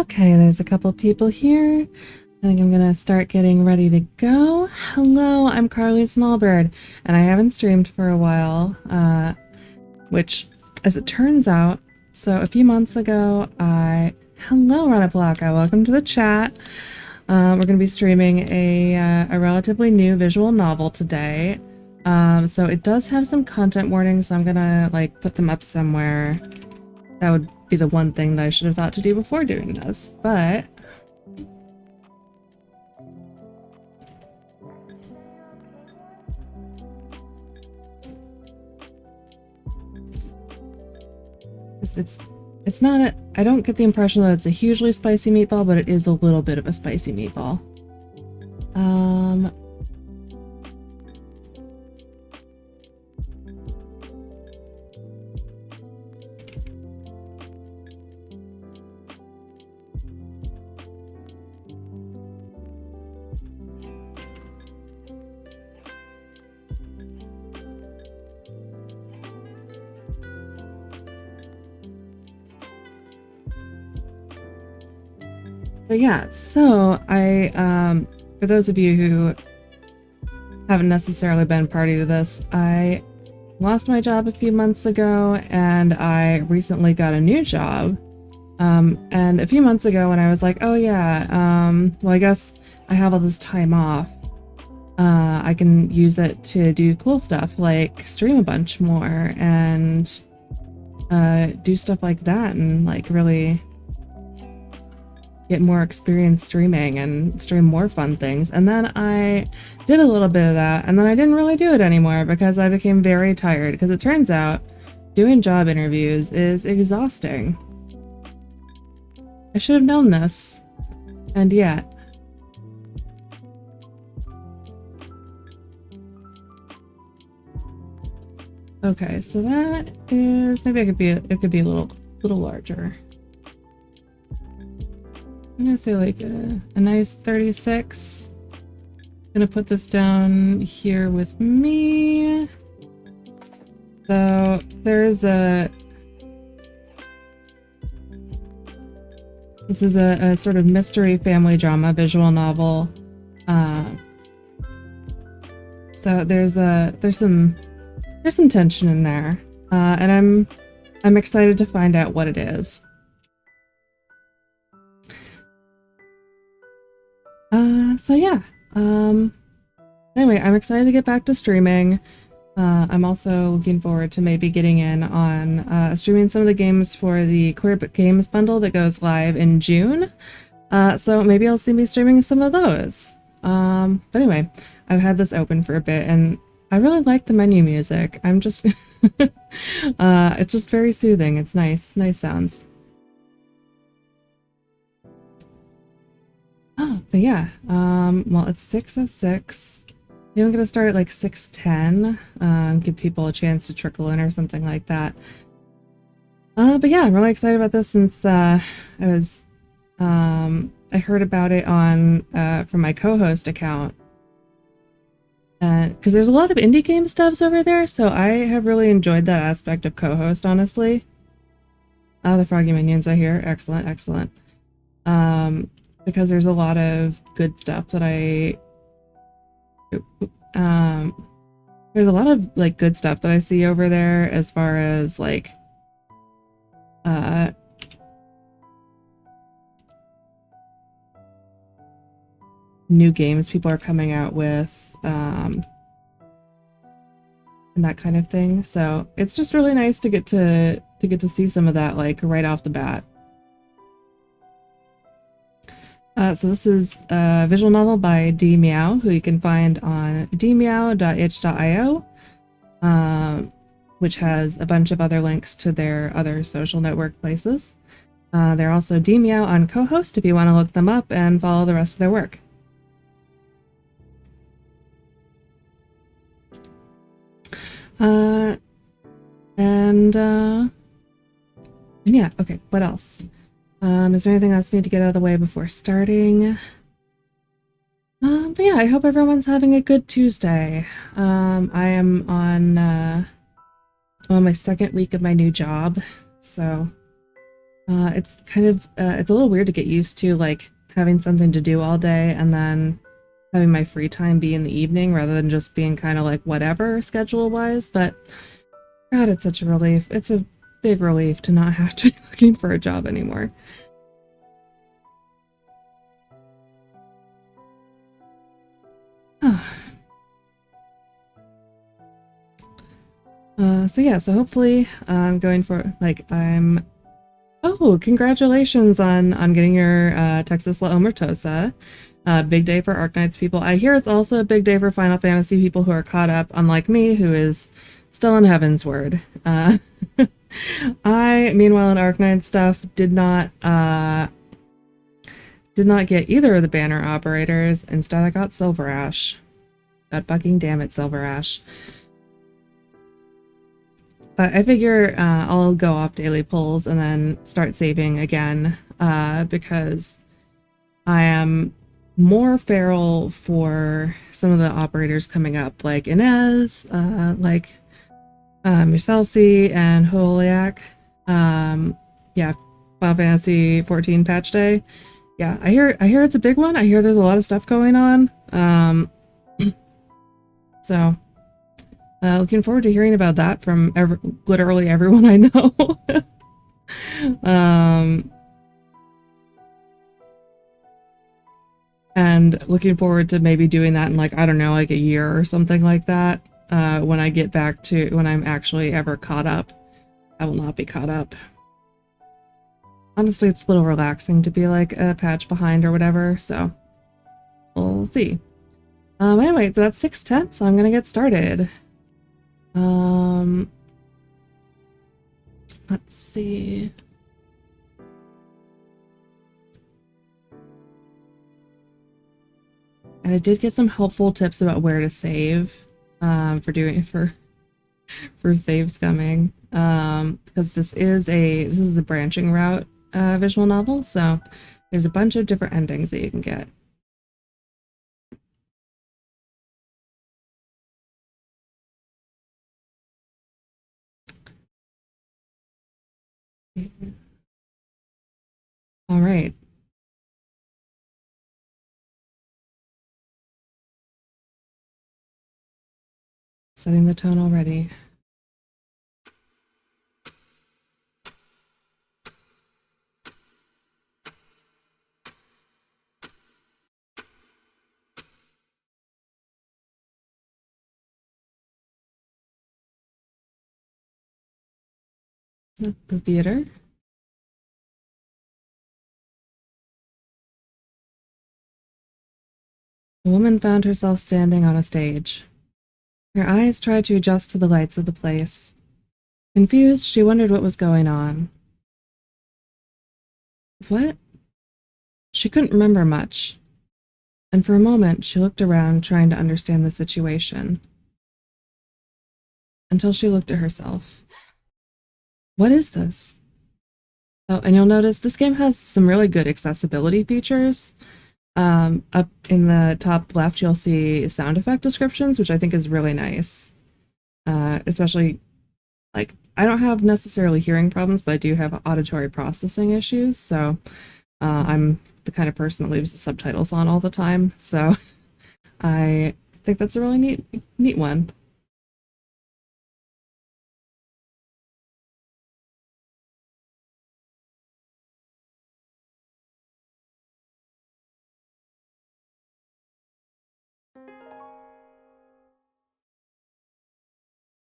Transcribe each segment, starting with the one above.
Okay, there's a couple people here. I think I'm gonna start getting ready to go. Hello, I'm Carly Smallbird, and I haven't streamed for a while, which, as it turns out, so a few months ago, Hello, Ranaplaka, welcome to the chat. We're gonna be streaming a relatively new visual novel today. So it does have some content warnings, so I'm gonna, like, put them up somewhere. That would be the one thing that I should have thought to do before doing this, but it's not a, I don't get the impression that it's a hugely spicy meatball, but it is a little bit of a spicy meatball. But yeah, so for those of you who haven't necessarily been party to this, I lost my job a few months ago, and I recently got a new job. And a few months ago when I was like, oh yeah, well, I guess I have all this time off. I can use it to do cool stuff like stream a bunch more and do stuff like that and like really get more experience streaming and stream more fun things. And then I did a little bit of that, and then I didn't really do it anymore because I became very tired, because it turns out doing job interviews is exhausting. I should have known this, and yet. Okay, so that is, maybe it could be a little larger. I'm gonna say like a nice 36. Gonna put this down here with me. So there's this is a sort of mystery family drama visual novel. So there's some tension in there, and I'm excited to find out what it is. So yeah, anyway, I'm excited to get back to streaming. I'm also looking forward to maybe getting in on streaming some of the games for the Queer Games bundle that goes live in June. So maybe I'll see me streaming some of those. But anyway, I've had this open for a bit, and I really like the menu music. I'm just, it's just very soothing. It's nice sounds. Oh, but yeah, well, it's 6:06. Maybe I'm gonna start at like 6:10, give people a chance to trickle in or something like that. But yeah, I'm really excited about this since I heard about it on from my co-host account. Because there's a lot of indie game stuffs over there, so I have really enjoyed that aspect of co-host, honestly. The Froggy Minions are here. Excellent, excellent. Because there's a lot of good stuff that there's a lot of like good stuff that I see over there as far as like new games people are coming out with, and that kind of thing. So it's just really nice to get to see some of that like right off the bat. So this is a visual novel by dmeow, who you can find on dmeow.itch.io, which has a bunch of other links to their other social network places. They're also dmeow on co-host if you want to look them up and follow the rest of their work. And yeah, okay, what else? Is there anything else I need to get out of the way before starting? But yeah, I hope everyone's having a good Tuesday. I am on my second week of my new job, so It's kind of it's a little weird to get used to, like having something to do all day and then having my free time be in the evening rather than just being kind of like whatever schedule wise. But God, it's such a relief. It's a big relief to not have to be looking for a job anymore. So yeah, so hopefully I'm going for like I'm. Oh, congratulations on getting your Texas La Omertosa. Big day for Arknights people. I hear it's also a big day for Final Fantasy people who are caught up, unlike me, who is still in Heaven's Word. I, meanwhile, in Arknight stuff, did not get either of the banner operators. Instead, I got Silver Ash. God fucking damn it, Silver Ash. But I figure I'll go off daily pulls and then start saving again because I am more feral for some of the operators coming up, like Inez, like Muselsi, and Holiak. Yeah, Final Fantasy 14 patch day. Yeah, I hear it's a big one. I hear there's a lot of stuff going on. So looking forward to hearing about that from literally everyone I know. And looking forward to maybe doing that in like, I don't know, like a year or something like that. When I get back to when I'm actually ever caught up. I will not be caught up. Honestly, it's a little relaxing to be like a patch behind or whatever, so we'll see. Anyway, so that's 6:10, so I'm gonna get started. Let's see. And I did get some helpful tips about where to save for save scumming. Because this is a branching route visual novel, so there's a bunch of different endings that you can get. All right. Setting the tone already. The theater. The woman found herself standing on a stage. Her eyes tried to adjust to the lights of the place. Confused, she wondered what was going on. What? She couldn't remember much, and for a moment she looked around trying to understand the situation. Until she looked at herself. What is this? Oh, and you'll notice this game has some really good accessibility features. Up in the top left, you'll see sound effect descriptions, which I think is really nice. Especially, like, I don't have necessarily hearing problems, but I do have auditory processing issues, so I'm the kind of person that leaves the subtitles on all the time, so I think that's a really neat one.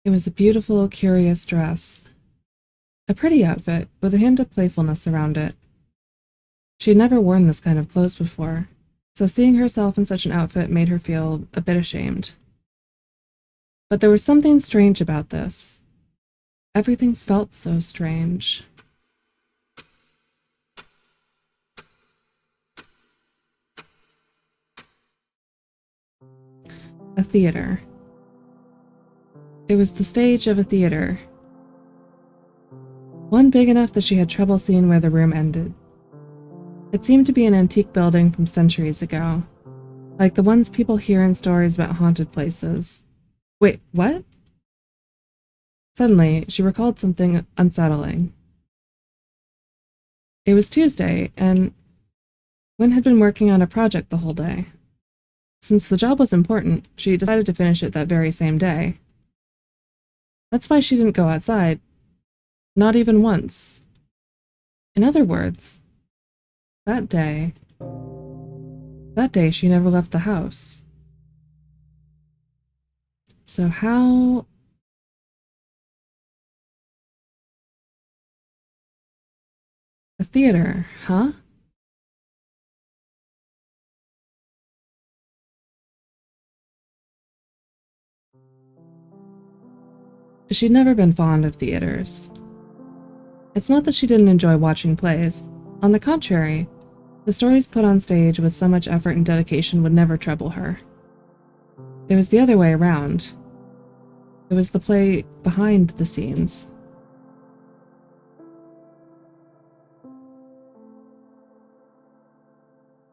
It was a beautiful, curious dress. A pretty outfit, with a hint of playfulness around it. She had never worn this kind of clothes before, so seeing herself in such an outfit made her feel a bit ashamed. But there was something strange about this. Everything felt so strange. A theater. It was the stage of a theater. One big enough that she had trouble seeing where the room ended. It seemed to be an antique building from centuries ago, like the ones people hear in stories about haunted places. Wait, what? Suddenly, she recalled something unsettling. It was Tuesday, and Wynne had been working on a project the whole day. Since the job was important, she decided to finish it that very same day. That's why she didn't go outside, not even once. In other words, that day she never left the house. So how... A theater, huh? She'd never been fond of theaters. It's not that she didn't enjoy watching plays. On the contrary, the stories put on stage with so much effort and dedication would never trouble her. It was the other way around. It was the play behind the scenes.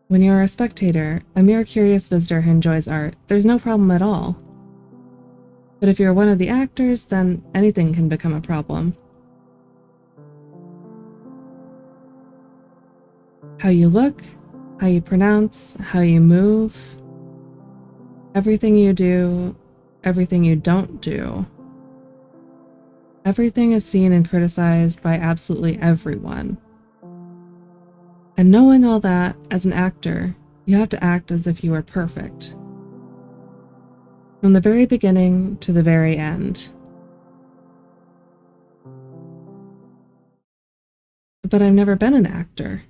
When you're a spectator, a mere curious visitor who enjoys art, there's no problem at all. But if you're one of the actors, then anything can become a problem. How you look, how you pronounce, how you move, everything you do, everything you don't do. Everything is seen and criticized by absolutely everyone. And knowing all that, as an actor, you have to act as if you were perfect. From the very beginning to the very end. But I've never been an actor.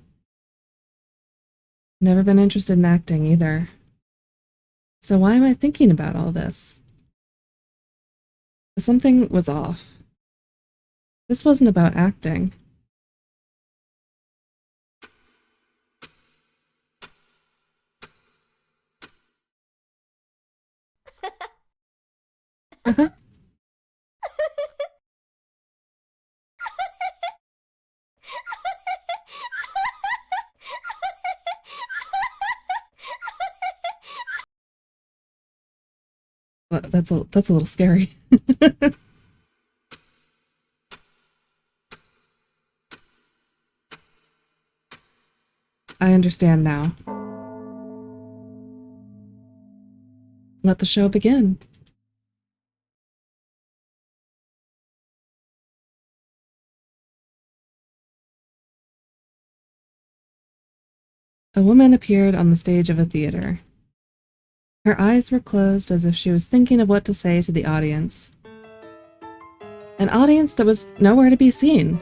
Never been interested in acting either. So why am I thinking about all this? Something was off. This wasn't about acting. That's a little scary. I understand now. Let the show begin. A woman appeared on the stage of a theater. Her eyes were closed as if she was thinking of what to say to the audience. An audience that was nowhere to be seen.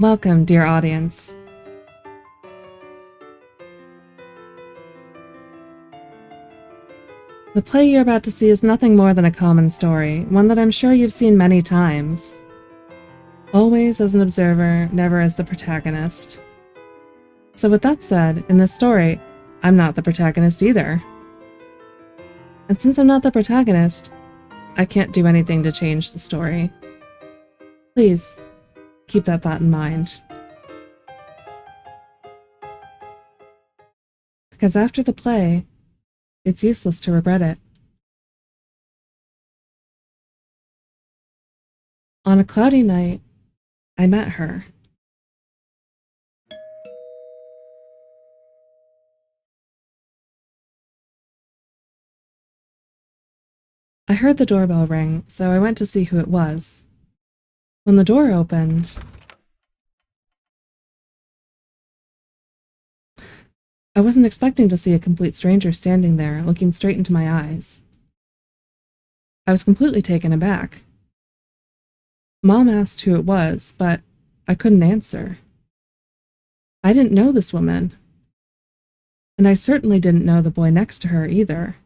Welcome, dear audience. The play you're about to see is nothing more than a common story, one that I'm sure you've seen many times. Always as an observer, never as the protagonist. So with that said, in this story, I'm not the protagonist either. And since I'm not the protagonist, I can't do anything to change the story. Please, keep that thought in mind. Because after the play, it's useless to regret it. On a cloudy night, I met her. I heard the doorbell ring, so I went to see who it was. When the door opened, I wasn't expecting to see a complete stranger standing there, looking straight into my eyes. I was completely taken aback. Mom asked who it was, but I couldn't answer. I didn't know this woman, and I certainly didn't know the boy next to her either.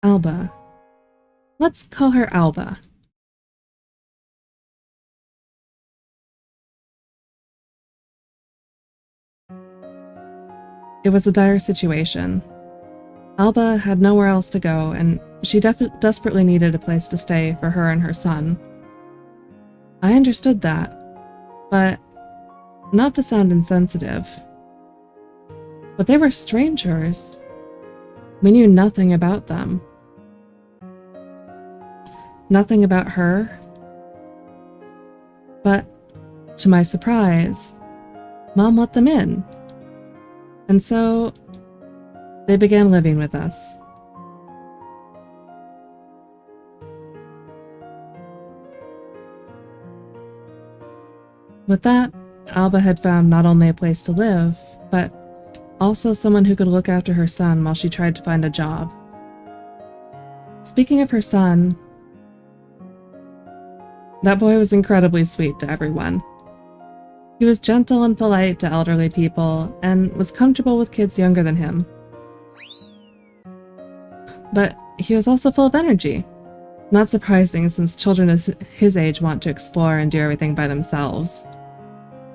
Alba. Let's call her Alba. It was a dire situation. Alba had nowhere else to go, and she desperately needed a place to stay for her and her son. I understood that, but not to sound insensitive. But they were strangers. We knew nothing about them. Nothing about her. But, to my surprise, Mom let them in. And so, they began living with us. With that, Alba had found not only a place to live, but also someone who could look after her son while she tried to find a job. Speaking of her son, that boy was incredibly sweet to everyone. He was gentle and polite to elderly people, and was comfortable with kids younger than him. But he was also full of energy. Not surprising, since children his age want to explore and do everything by themselves.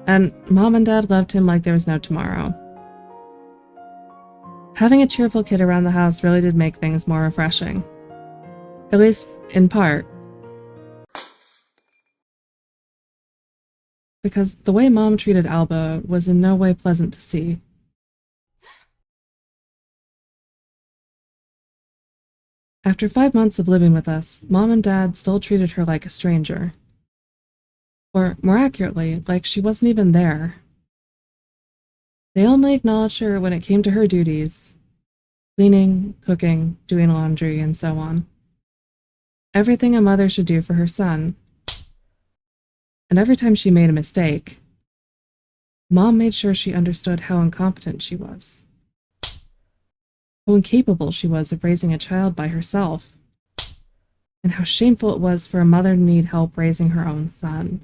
And Mom and Dad loved him like there was no tomorrow. Having a cheerful kid around the house really did make things more refreshing. At least, in part. Because the way Mom treated Alba was in no way pleasant to see. After 5 months of living with us, Mom and Dad still treated her like a stranger. Or, more accurately, like she wasn't even there. They only acknowledged her when it came to her duties: cleaning, cooking, doing laundry, and so on. Everything a mother should do for her son. And every time she made a mistake, Mom made sure she understood how incompetent she was. How incapable she was of raising a child by herself. And how shameful it was for a mother to need help raising her own son.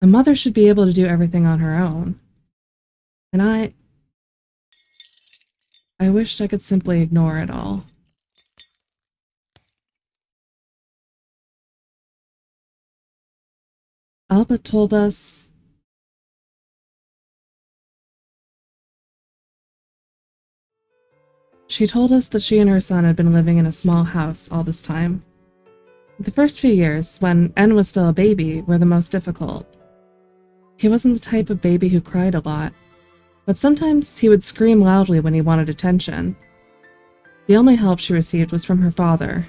A mother should be able to do everything on her own. And I wished I could simply ignore it all. Alba told us that she and her son had been living in a small house all this time. The first few years, when N was still a baby, were the most difficult. He wasn't the type of baby who cried a lot, but sometimes he would scream loudly when he wanted attention. The only help she received was from her father.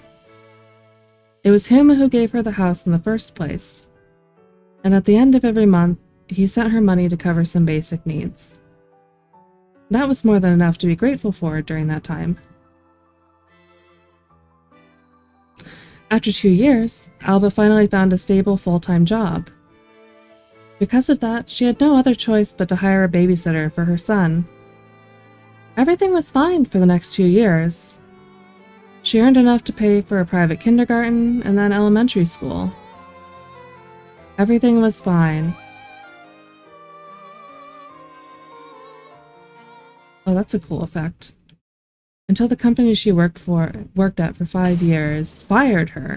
It was him who gave her the house in the first place, and at the end of every month, he sent her money to cover some basic needs. That was more than enough to be grateful for during that time. After 2 years, Alba finally found a stable full-time job. Because of that, she had no other choice but to hire a babysitter for her son. Everything was fine for the next few years. She earned enough to pay for a private kindergarten and then elementary school. Everything was fine. Oh, that's a cool effect. Until the company she worked at for 5 years fired her,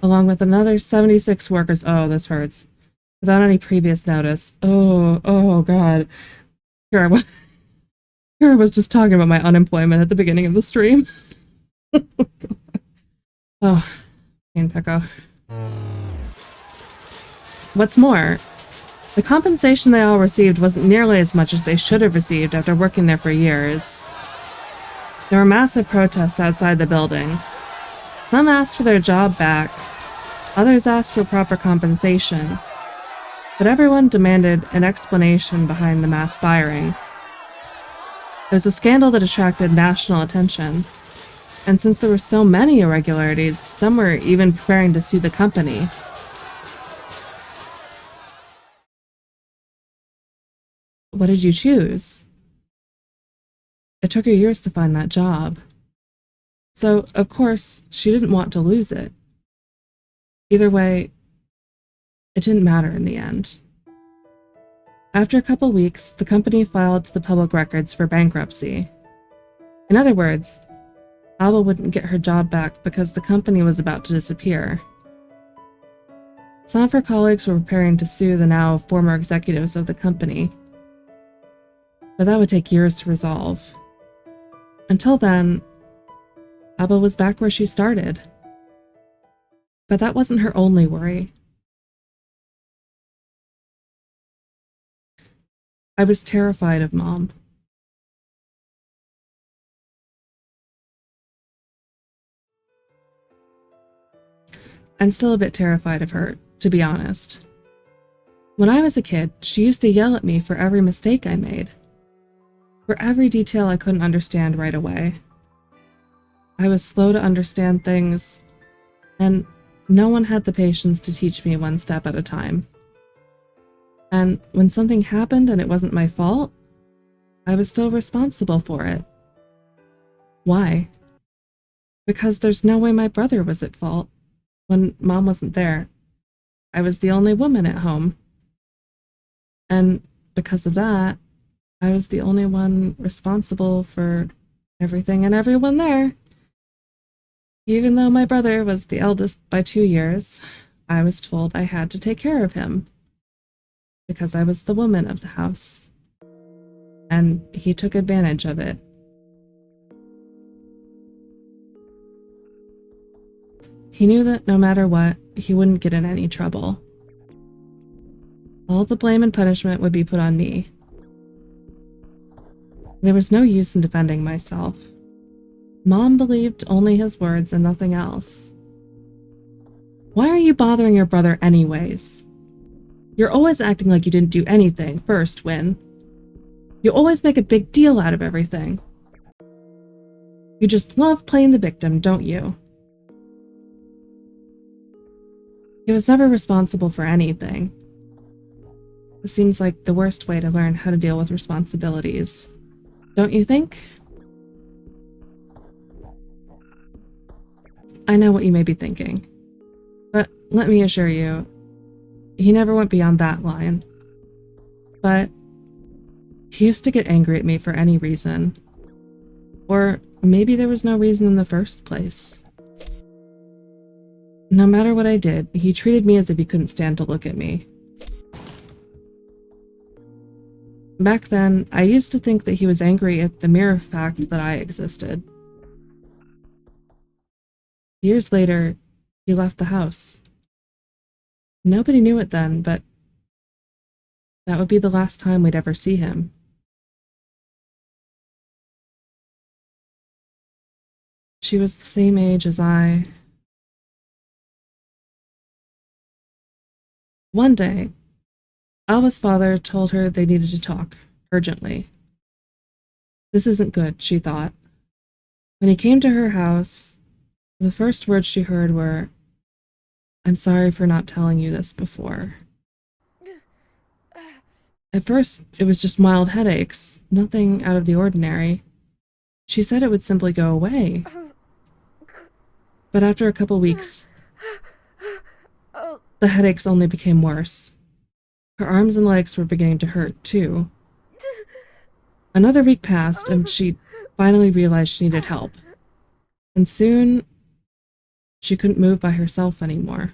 along with another 76 workers. Oh, this hurts. Without any previous notice. Oh God. Here I was just talking about my unemployment at the beginning of the stream. Oh, pain Pecco. What's more, the compensation they all received wasn't nearly as much as they should have received after working there for years. There were massive protests outside the building. Some asked for their job back, others asked for proper compensation, but everyone demanded an explanation behind the mass firing. It was a scandal that attracted national attention, and since there were so many irregularities, some were even preparing to sue the company. What did you choose? It took her years to find that job. So, of course, she didn't want to lose it. Either way, it didn't matter in the end. After a couple weeks, the company filed to the public records for bankruptcy. In other words, Alba wouldn't get her job back because the company was about to disappear. Some of her colleagues were preparing to sue the now former executives of the company, but that would take years to resolve. Until then, Alba was back where she started. But that wasn't her only worry. I was terrified of Mom. I'm still a bit terrified of her, to be honest. When I was a kid, she used to yell at me for every mistake I made. For every detail I couldn't understand right away. I was slow to understand things, and no one had the patience to teach me one step at a time. And when something happened and it wasn't my fault, I was still responsible for it. Why? Because there's no way my brother was at fault when Mom wasn't there. I was the only woman at home. And because of that, I was the only one responsible for everything and everyone there. Even though my brother was the eldest by 2 years, I was told I had to take care of him because I was the woman of the house. And he took advantage of it. He knew that no matter what, he wouldn't get in any trouble. All the blame and punishment would be put on me. There was no use in defending myself. Mom believed only his words and nothing else. Why are you bothering your brother anyways? You're always acting like you didn't do anything first, Win. You always make a big deal out of everything. You just love playing the victim, don't you? He was never responsible for anything. It seems like the worst way to learn how to deal with responsibilities. Don't you think? I know what you may be thinking, but let me assure you, he never went beyond that line. But he used to get angry at me for any reason. Or maybe there was no reason in the first place. No matter what I did, he treated me as if he couldn't stand to look at me. Back then, I used to think that he was angry at the mere fact that I existed. Years later, he left the house. Nobody knew it then, but that would be the last time we'd ever see him. She was the same age as I. One day, Alba's father told her they needed to talk, urgently. This isn't good, she thought. When he came to her house, the first words she heard were, "I'm sorry for not telling you this before." At first, it was just mild headaches, nothing out of the ordinary. She said it would simply go away. But after a couple weeks, the headaches only became worse. Her arms and legs were beginning to hurt, too. Another week passed, and she finally realized she needed help. And soon, she couldn't move by herself anymore.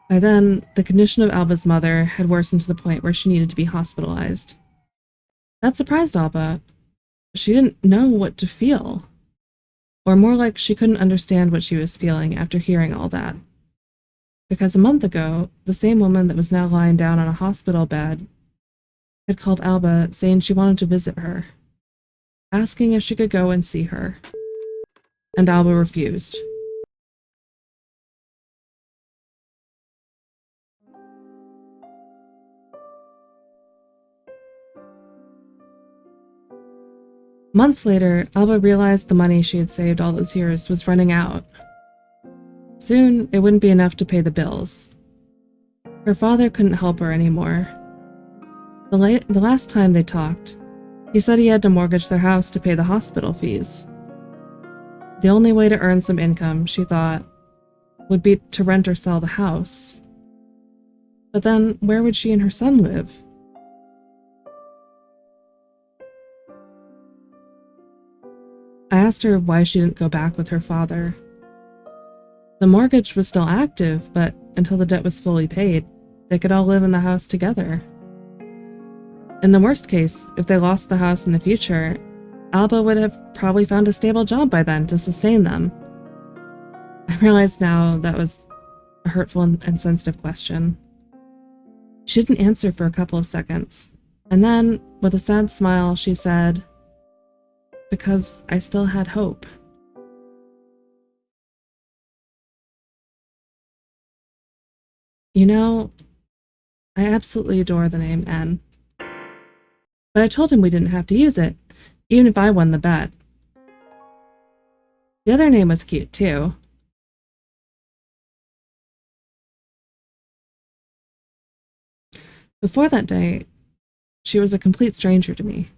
By then, the condition of Alba's mother had worsened to the point where she needed to be hospitalized. That surprised Alba. She didn't know what to feel. Or more like she couldn't understand what she was feeling after hearing all that. Because a month ago, the same woman that was now lying down on a hospital bed had called Alba saying she wanted to visit her, asking if she could go and see her. And Alba refused. Months later, Alba realized the money she had saved all those years was running out. Soon, it wouldn't be enough to pay the bills. Her father couldn't help her anymore. The last time they talked, he said he had to mortgage their house to pay the hospital fees. The only way to earn some income, she thought, would be to rent or sell the house. But then, where would she and her son live? I asked her why she didn't go back with her father. The mortgage was still active, but until the debt was fully paid, they could all live in the house together. In the worst case, if they lost the house in the future, Alba would have probably found a stable job by then to sustain them. I realize now that was a hurtful and sensitive question. She didn't answer for a couple of seconds, and then, with a sad smile, she said, because I still had hope. You know, I absolutely adore the name N. But I told him we didn't have to use it, even if I won the bet. The other name was cute, too. Before that day, she was a complete stranger to me.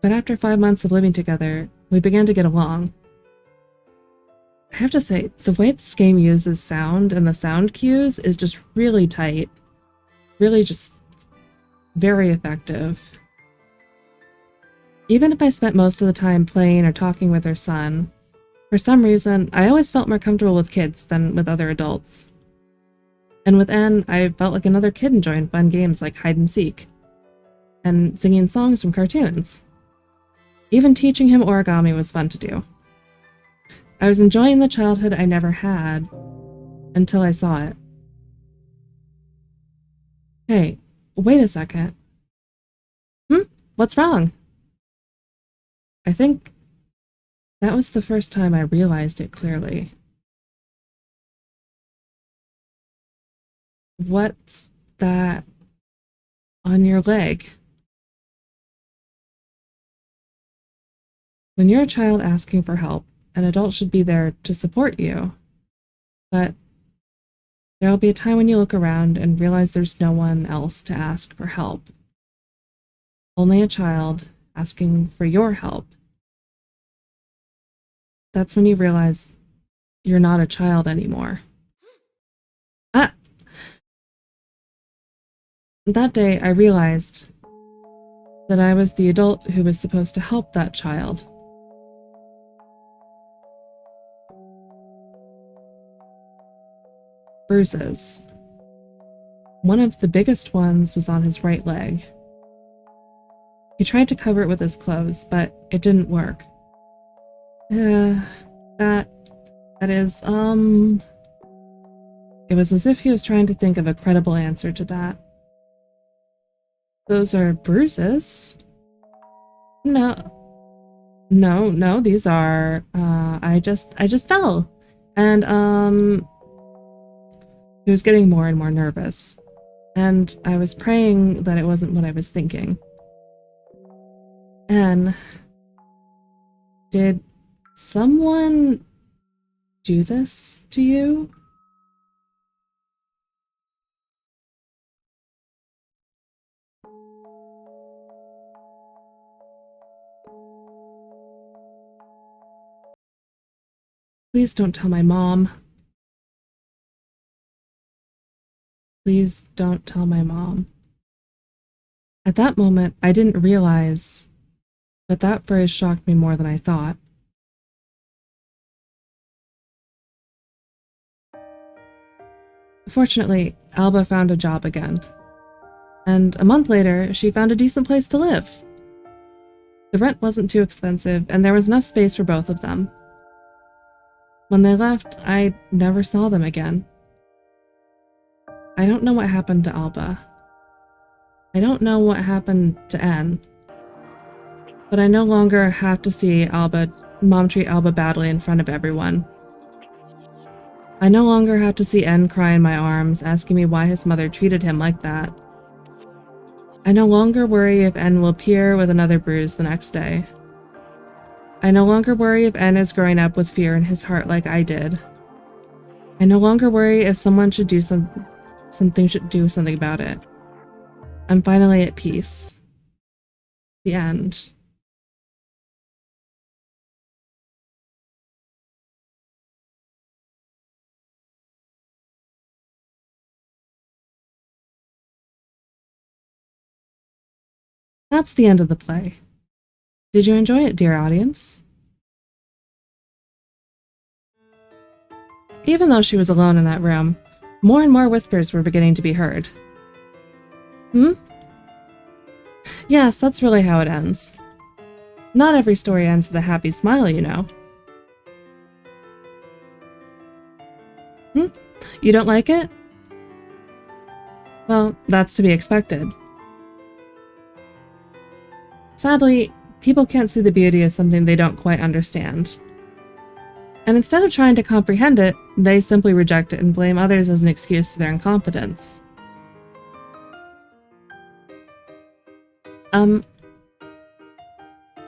But after 5 months of living together, we began to get along. I have to say, the way this game uses sound and the sound cues is just really tight. Really just very effective. Even if I spent most of the time playing or talking with her son, for some reason, I always felt more comfortable with kids than with other adults. And with N, I felt like another kid enjoying fun games like hide and seek, and singing songs from cartoons. Even teaching him origami was fun to do. I was enjoying the childhood I never had until I saw it. Hey, wait a second. What's wrong? I think that was the first time I realized it clearly. What's that on your leg? When you're a child asking for help, an adult should be there to support you. But there'll be a time when you look around and realize there's no one else to ask for help. Only a child asking for your help. That's when you realize you're not a child anymore. That day, I realized that I was the adult who was supposed to help that child. Bruises. One of the biggest ones was on his right leg. He tried to cover it with his clothes, but it didn't work. It was as if he was trying to think of a credible answer to that. Those are bruises? No, these are, I just fell. And, he was getting more and more nervous. And I was praying that it wasn't what I was thinking. And did someone do this to you? Please don't tell my mom. Please don't tell my mom. At that moment, I didn't realize, but that phrase shocked me more than I thought. Fortunately, Alba found a job again. And a month later, she found a decent place to live. The rent wasn't too expensive, and there was enough space for both of them. When they left, I never saw them again. I don't know what happened to Alba. I don't know what happened to N. But I no longer have to see Mom treat Alba badly in front of everyone. I no longer have to see N cry in my arms, asking me why his mother treated him like that. I no longer worry if N will appear with another bruise the next day. I no longer worry if N is growing up with fear in his heart like I did. I no longer worry if someone should do something about it. I'm finally at peace. The end. That's the end of the play. Did you enjoy it, dear audience? Even though she was alone in that room, more and more whispers were beginning to be heard. Yes, that's really how it ends. Not every story ends with a happy smile, you know. You don't like it? Well, that's to be expected. Sadly, people can't see the beauty of something they don't quite understand. And instead of trying to comprehend it, they simply reject it and blame others as an excuse for their incompetence.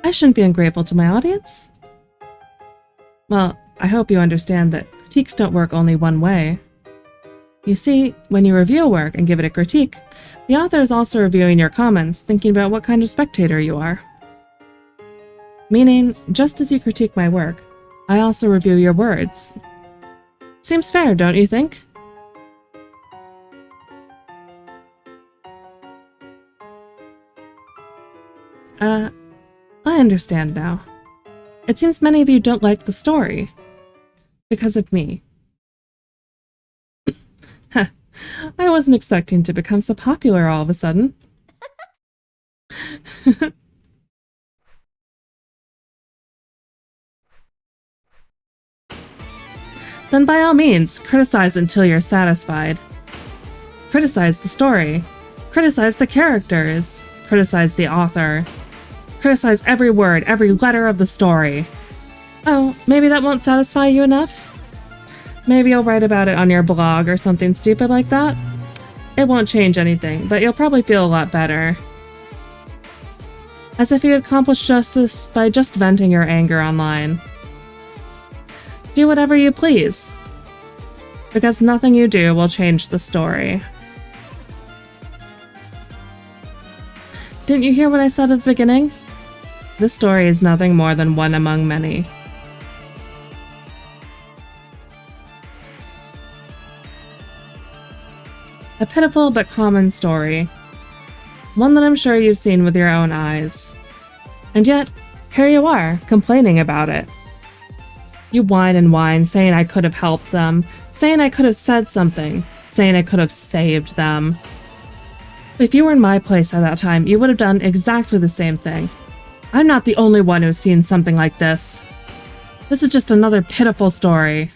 I shouldn't be ungrateful to my audience. Well, I hope you understand that critiques don't work only one way. You see, when you review a work and give it a critique, the author is also reviewing your comments, thinking about what kind of spectator you are. Meaning, just as you critique my work, I also review your words. Seems fair, don't you think? I understand now. It seems many of you don't like the story. Because of me. I wasn't expecting to become so popular all of a sudden. Then by all means, criticize until you're satisfied. Criticize the story. Criticize the characters. Criticize the author. Criticize every word, every letter of the story. Oh, maybe that won't satisfy you enough? Maybe you'll write about it on your blog or something stupid like that? It won't change anything, but you'll probably feel a lot better. As if you had accomplished justice by just venting your anger online. Do whatever you please. Because nothing you do will change the story. Didn't you hear what I said at the beginning? This story is nothing more than one among many. A pitiful but common story. One that I'm sure you've seen with your own eyes. And yet, here you are, complaining about it. You whine and whine, saying I could have helped them, saying I could have said something, saying I could have saved them. If you were in my place at that time, you would have done exactly the same thing. I'm not the only one who's seen something like this. This is just another pitiful story.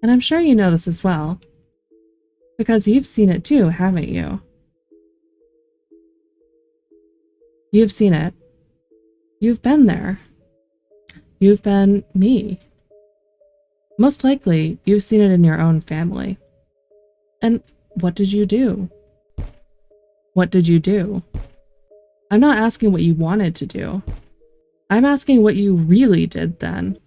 And I'm sure you know this as well. Because you've seen it too, haven't you? You've seen it. You've been there. You've been me. Most likely, you've seen it in your own family. And what did you do? What did you do? I'm not asking what you wanted to do. I'm asking what you really did then.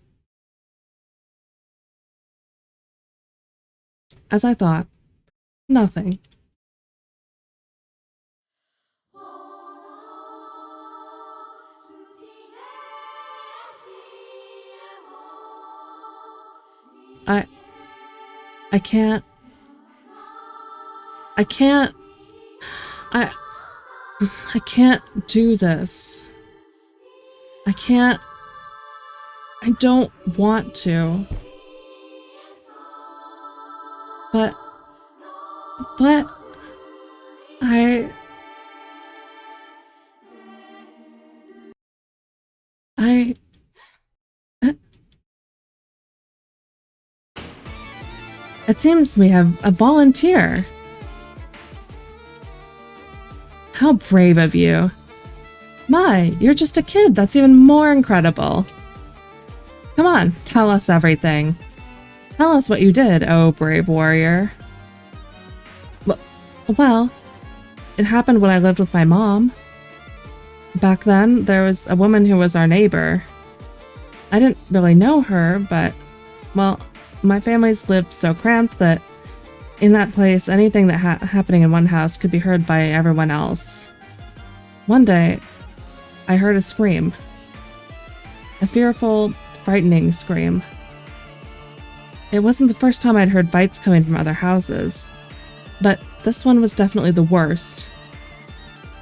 As I thought, nothing. I can't. I can't do this. I don't want to. But it seems we have a volunteer. How brave of you. My, you're just a kid. That's even more incredible. Come on, tell us everything. Tell us what you did, oh brave warrior. Well, it happened when I lived with my mom. Back then, there was a woman who was our neighbor. I didn't really know her, but, well, my family's lived so cramped that in that place, anything that happening in one house could be heard by everyone else. One day, I heard a scream. A fearful, frightening scream. It wasn't the first time I'd heard bites coming from other houses, but this one was definitely the worst.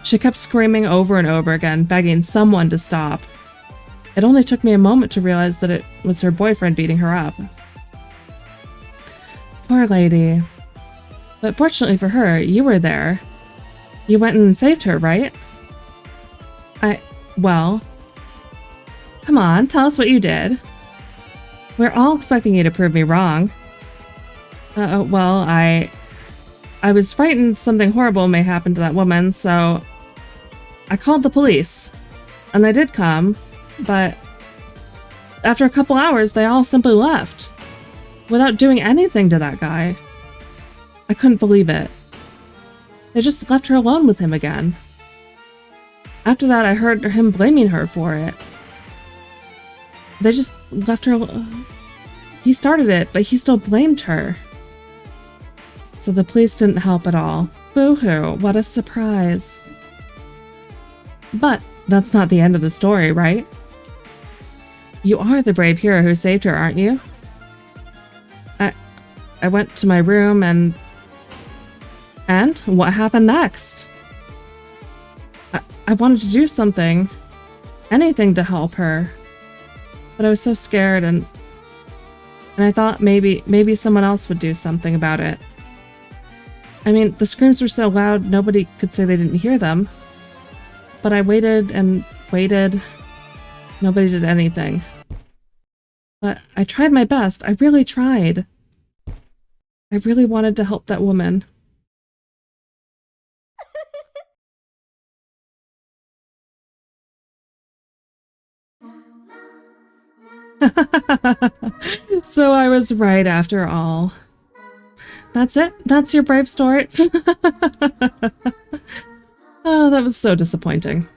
She kept screaming over and over again, begging someone to stop. It only took me a moment to realize that it was her boyfriend beating her up. Poor lady. But fortunately for her, you were there. You went and saved her, right? Well... Come on, tell us what you did. We're all expecting you to prove me wrong. Well, I was frightened something horrible may happen to that woman, so I called the police. And they did come, but after a couple hours, they all simply left without doing anything to that guy. I couldn't believe it. They just left her alone with him again. After that, I heard him blaming her for it. They just left her alone. He started it, but he still blamed her. So the police didn't help at all. Boo-hoo, what a surprise. But that's not the end of the story, right? You are the brave hero who saved her, aren't you? I went to my room and what happened next? I wanted to do something. Anything to help her. But I was so scared and I thought maybe someone else would do something about it. I mean, the screams were so loud, nobody could say they didn't hear them. But I waited and waited. Nobody did anything. But I tried my best. I really tried. I really wanted to help that woman. So I was right after all. That's it? That's your brave story? Oh, that was so disappointing.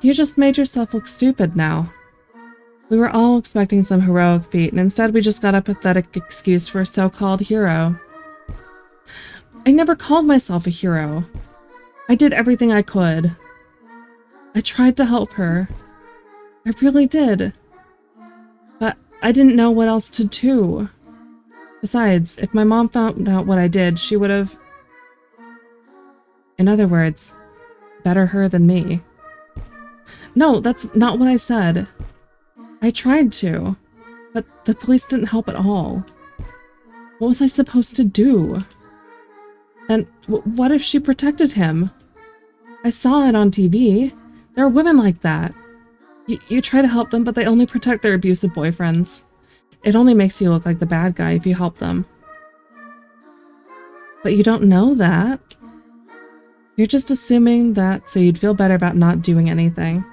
You just made yourself look stupid now. We were all expecting some heroic feat, and instead we just got a pathetic excuse for a so-called hero. I never called myself a hero. I did everything I could. I tried to help her. I really did. But I didn't know what else to do. Besides, if my mom found out what I did, she would have... In other words, better her than me. No, that's not what I said. I tried to, but the police didn't help at all. What was I supposed to do? And what if she protected him? I saw it on TV. There are women like that. You try to help them, but they only protect their abusive boyfriends. It only makes you look like the bad guy if you help them. But you don't know that. You're just assuming that so you'd feel better about not doing anything.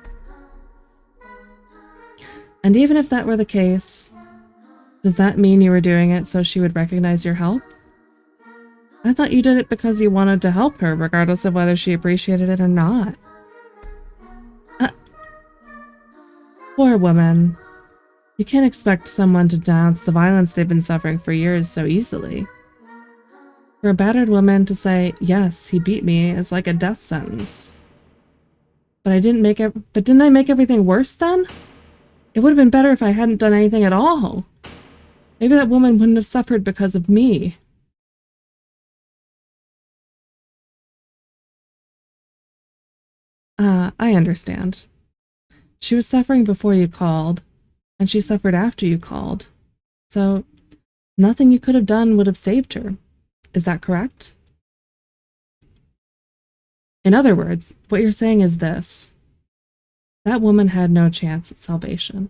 And even if that were the case, does that mean you were doing it so she would recognize your help? I thought you did it because you wanted to help her, regardless of whether she appreciated it or not. Poor woman. You can't expect someone to denounce the violence they've been suffering for years so easily. For a battered woman to say, yes, he beat me, is like a death sentence. But didn't I make everything worse then? It would have been better if I hadn't done anything at all. Maybe that woman wouldn't have suffered because of me. I understand. She was suffering before you called, and she suffered after you called. So, nothing you could have done would have saved her. Is that correct? In other words, what you're saying is this. That woman had no chance at salvation.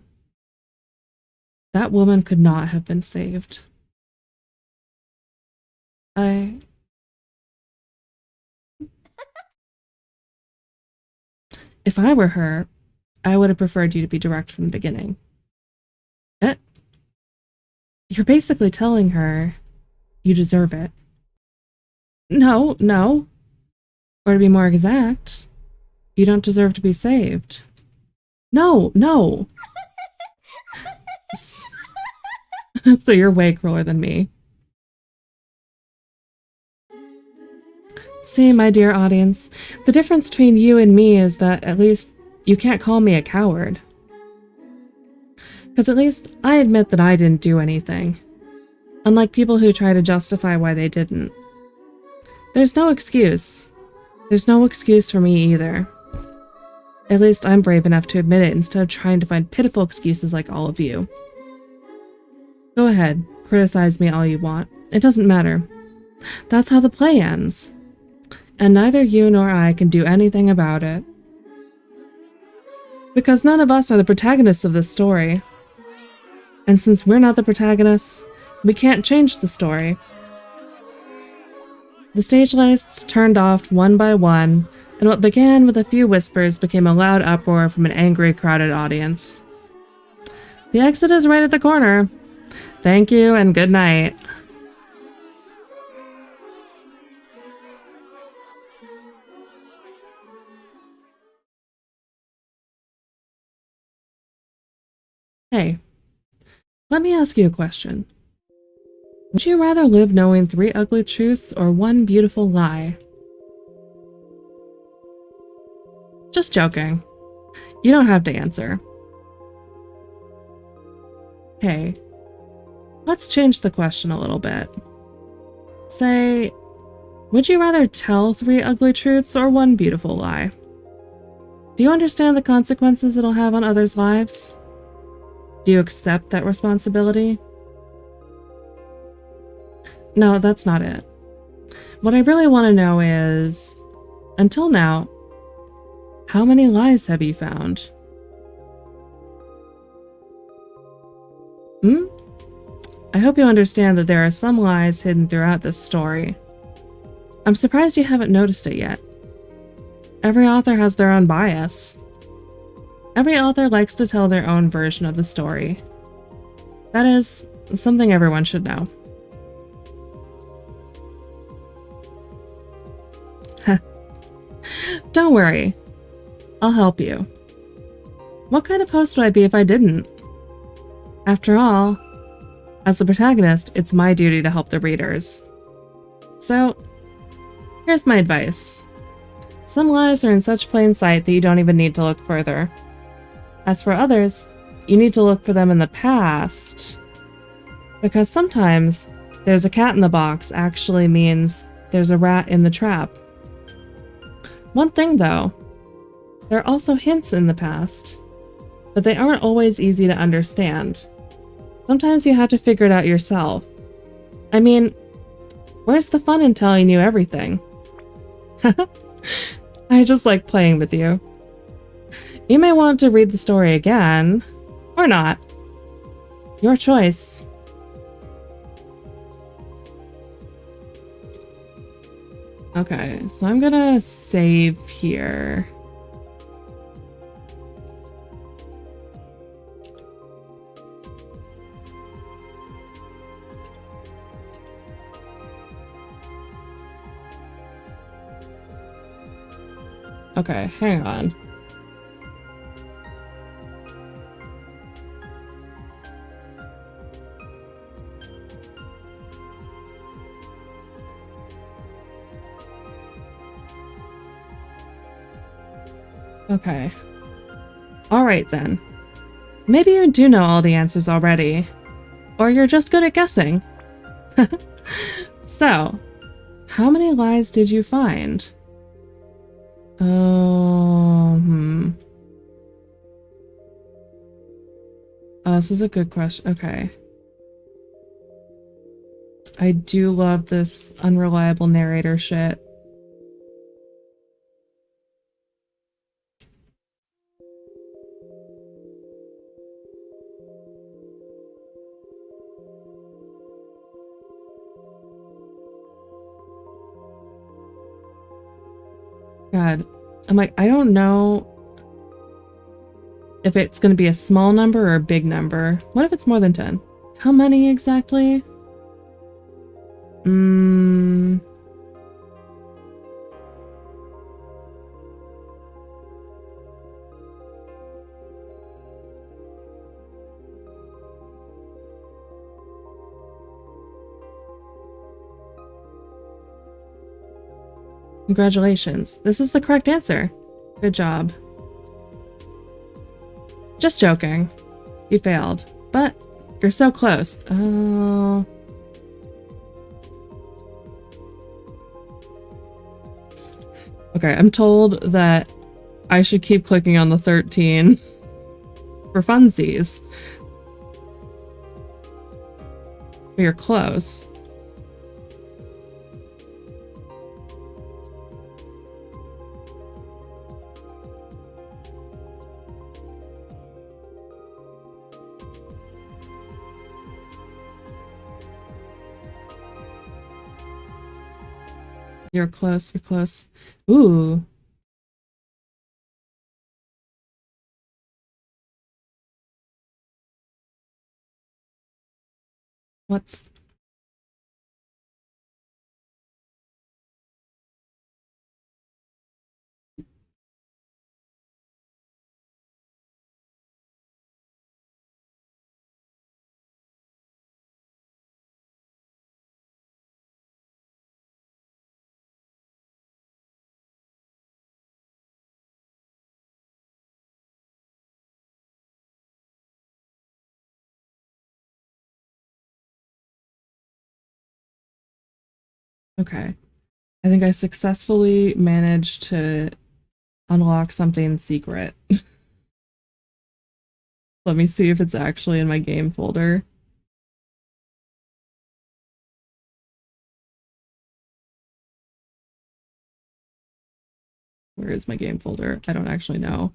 That woman could not have been saved. If I were her, I would have preferred you to be direct from the beginning. You're basically telling her you deserve it. No. Or to be more exact, you don't deserve to be saved. No. So you're way crueler than me. See, my dear audience, the difference between you and me is that at least you can't call me a coward. Because at least I admit that I didn't do anything. Unlike people who try to justify why they didn't. There's no excuse. There's no excuse for me either. At least I'm brave enough to admit it instead of trying to find pitiful excuses like all of you. Go ahead, criticize me all you want. It doesn't matter. That's how the play ends. And neither you nor I can do anything about it. Because none of us are the protagonists of this story. And since we're not the protagonists, we can't change the story. The stage lights turned off one by one, and what began with a few whispers became a loud uproar from an angry, crowded audience. The exit is right at the corner. Thank you and good night. Hey, let me ask you a question. Would you rather live knowing 3 ugly truths or 1 beautiful lie? Just joking. You don't have to answer. Hey, let's change the question a little bit. Say, would you rather tell 3 ugly truths or 1 beautiful lie? Do you understand the consequences it'll have on others' lives? Do you accept that responsibility? No, that's not it. What I really want to know is, until now, how many lies have you found? I hope you understand that there are some lies hidden throughout this story. I'm surprised you haven't noticed it yet. Every author has their own bias. Every author likes to tell their own version of the story. That is something everyone should know. Don't worry. I'll help you. What kind of host would I be if I didn't? After all, as the protagonist, it's my duty to help the readers. So, here's my advice. Some lies are in such plain sight that you don't even need to look further. As for others, you need to look for them in the past. Because sometimes, there's a cat in the box actually means there's a rat in the trap. One thing though, there are also hints in the past, but they aren't always easy to understand. Sometimes you have to figure it out yourself. I mean, where's the fun in telling you everything? I just like playing with you. You may want to read the story again, or not. Your choice. Okay, so I'm gonna save here. Okay, hang on. Okay. Alright then. Maybe you do know all the answers already. Or you're just good at guessing. So, how many lies did you find? Oh, Oh, this is a good question. Okay. I do love this unreliable narrator shit. God, I'm like, I don't know if it's going to be a small number or a big number. What if it's more than 10? How many exactly? Congratulations. This is the correct answer. Good job. Just joking. You failed. But you're so close. Oh. Okay, I'm told that I should keep clicking on the 13 for funsies. But you're close. You're close, you're close. Ooh, what's... Okay. I think I successfully managed to unlock something secret. Let me see if it's actually in my game folder. Where is my game folder? I don't actually know.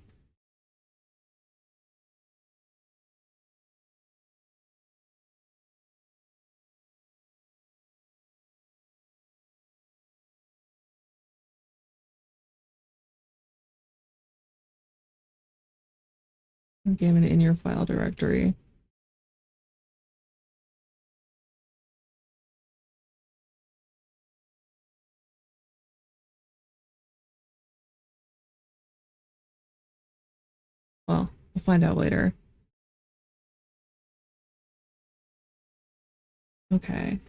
Game in your file directory. Well, we'll find out later. Okay.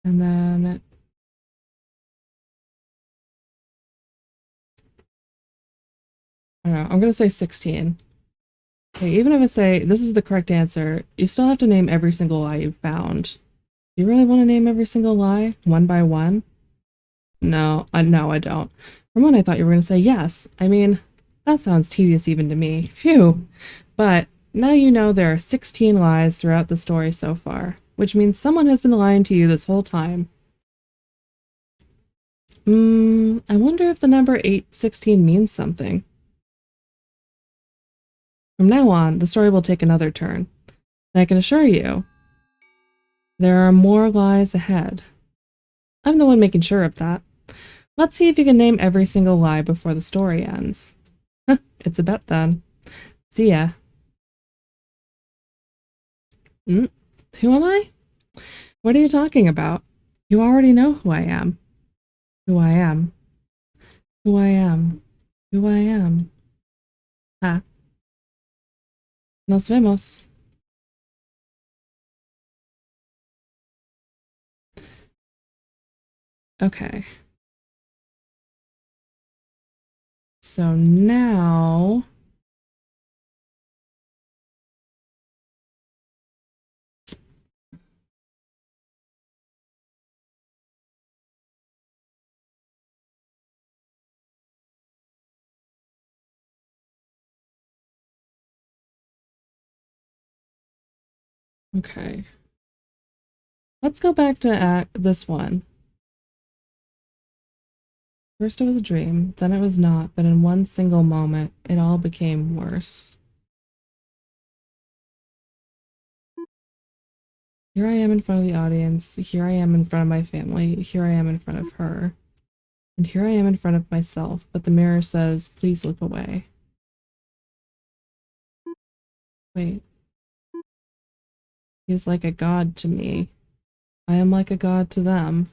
And then I don't know. I'm gonna say 16. Okay, even if I say this is the correct answer, you still have to name every single lie you found. Do you really want to name every single lie one by one? No, I don't. For one, I thought you were gonna say yes. I mean, that sounds tedious even to me. Phew. But now you know there are 16 lies throughout the story so far, which means someone has been lying to you this whole time. I wonder if the number 816 means something. From now on, the story will take another turn. And I can assure you, there are more lies ahead. I'm the one making sure of that. Let's see if you can name every single lie before the story ends. It's a bet then. See ya. Mm, who am I? What are you talking about? You already know who I am. Who I am. Who I am. Who I am. Ah, nos vemos. Okay. So now... Okay. Let's go back to this one. First it was a dream, then it was not, but in one single moment, it all became worse. Here I am in front of the audience, here I am in front of my family, here I am in front of her, and here I am in front of myself, but the mirror says, please look away. Wait. He is like a god to me. I am like a god to them.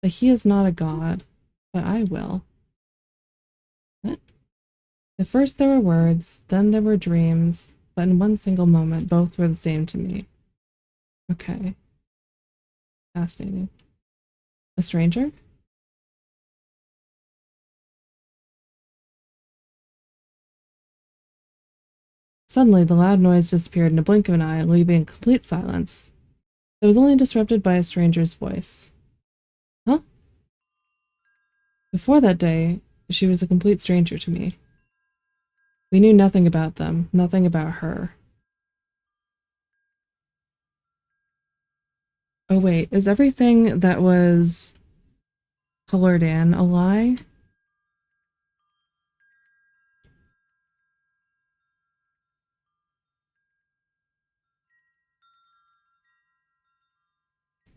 But he is not a god, but I will. What? At first there were words, then there were dreams, but in one single moment, both were the same to me. Okay. Fascinating. A stranger? Suddenly, the loud noise disappeared in a blink of an eye, leaving complete silence. It was only disrupted by a stranger's voice. Huh? Before that day, she was a complete stranger to me. We knew nothing about them, nothing about her. Oh wait, is everything that was colored in a lie?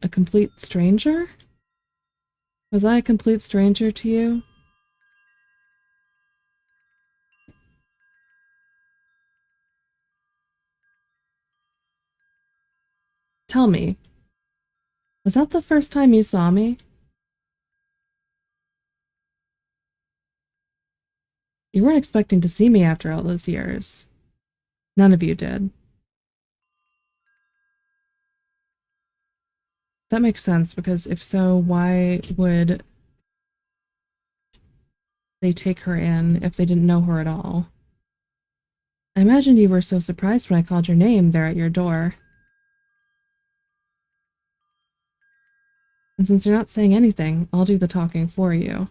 A complete stranger? Was I a complete stranger to you? Tell me, was that the first time you saw me? You weren't expecting to see me after all those years. None of you did. That makes sense, because if so, why would they take her in if they didn't know her at all? I imagine you were so surprised when I called your name there at your door. And since you're not saying anything, I'll do the talking for you.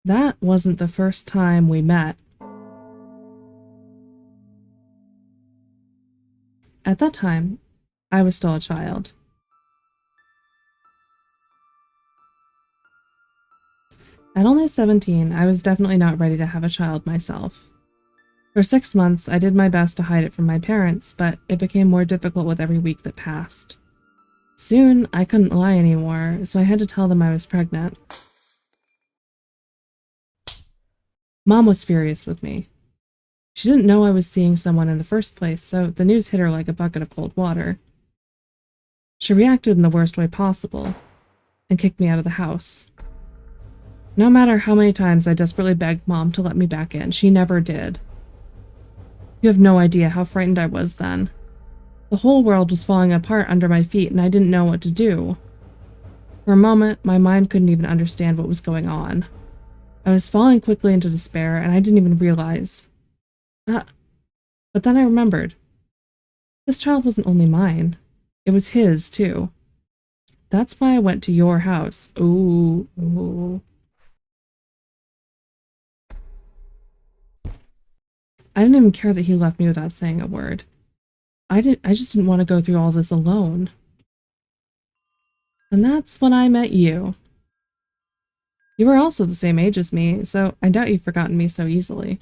That wasn't the first time we met. At that time, I was still a child. At only 17, I was definitely not ready to have a child myself. For 6 months, I did my best to hide it from my parents, but it became more difficult with every week that passed. Soon, I couldn't lie anymore, so I had to tell them I was pregnant. Mom was furious with me. She didn't know I was seeing someone in the first place, so the news hit her like a bucket of cold water. She reacted in the worst way possible, and kicked me out of the house. No matter how many times I desperately begged Mom to let me back in, she never did. You have no idea how frightened I was then. The whole world was falling apart under my feet, and I didn't know what to do. For a moment, my mind couldn't even understand what was going on. I was falling quickly into despair, and I didn't even realize. But then I remembered. This child wasn't only mine. It was his, too. That's why I went to your house. Ooh. I didn't even care that he left me without saying a word. I just didn't want to go through all this alone. And that's when I met you. You were also the same age as me, so I doubt you've forgotten me so easily.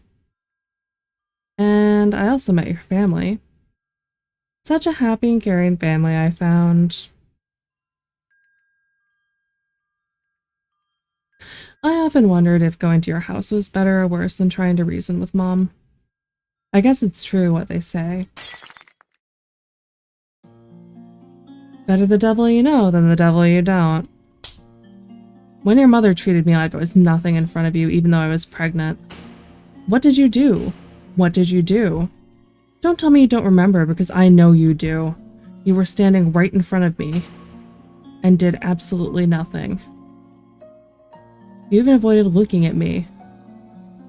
And I also met your family. Such a happy and caring family I found. I often wondered if going to your house was better or worse than trying to reason with Mom. I guess it's true what they say. Better the devil you know than the devil you don't. When your mother treated me like I was nothing in front of you, even though I was pregnant. What did you do? What did you do? Don't tell me you don't remember, because I know you do. You were standing right in front of me and did absolutely nothing. You even avoided looking at me.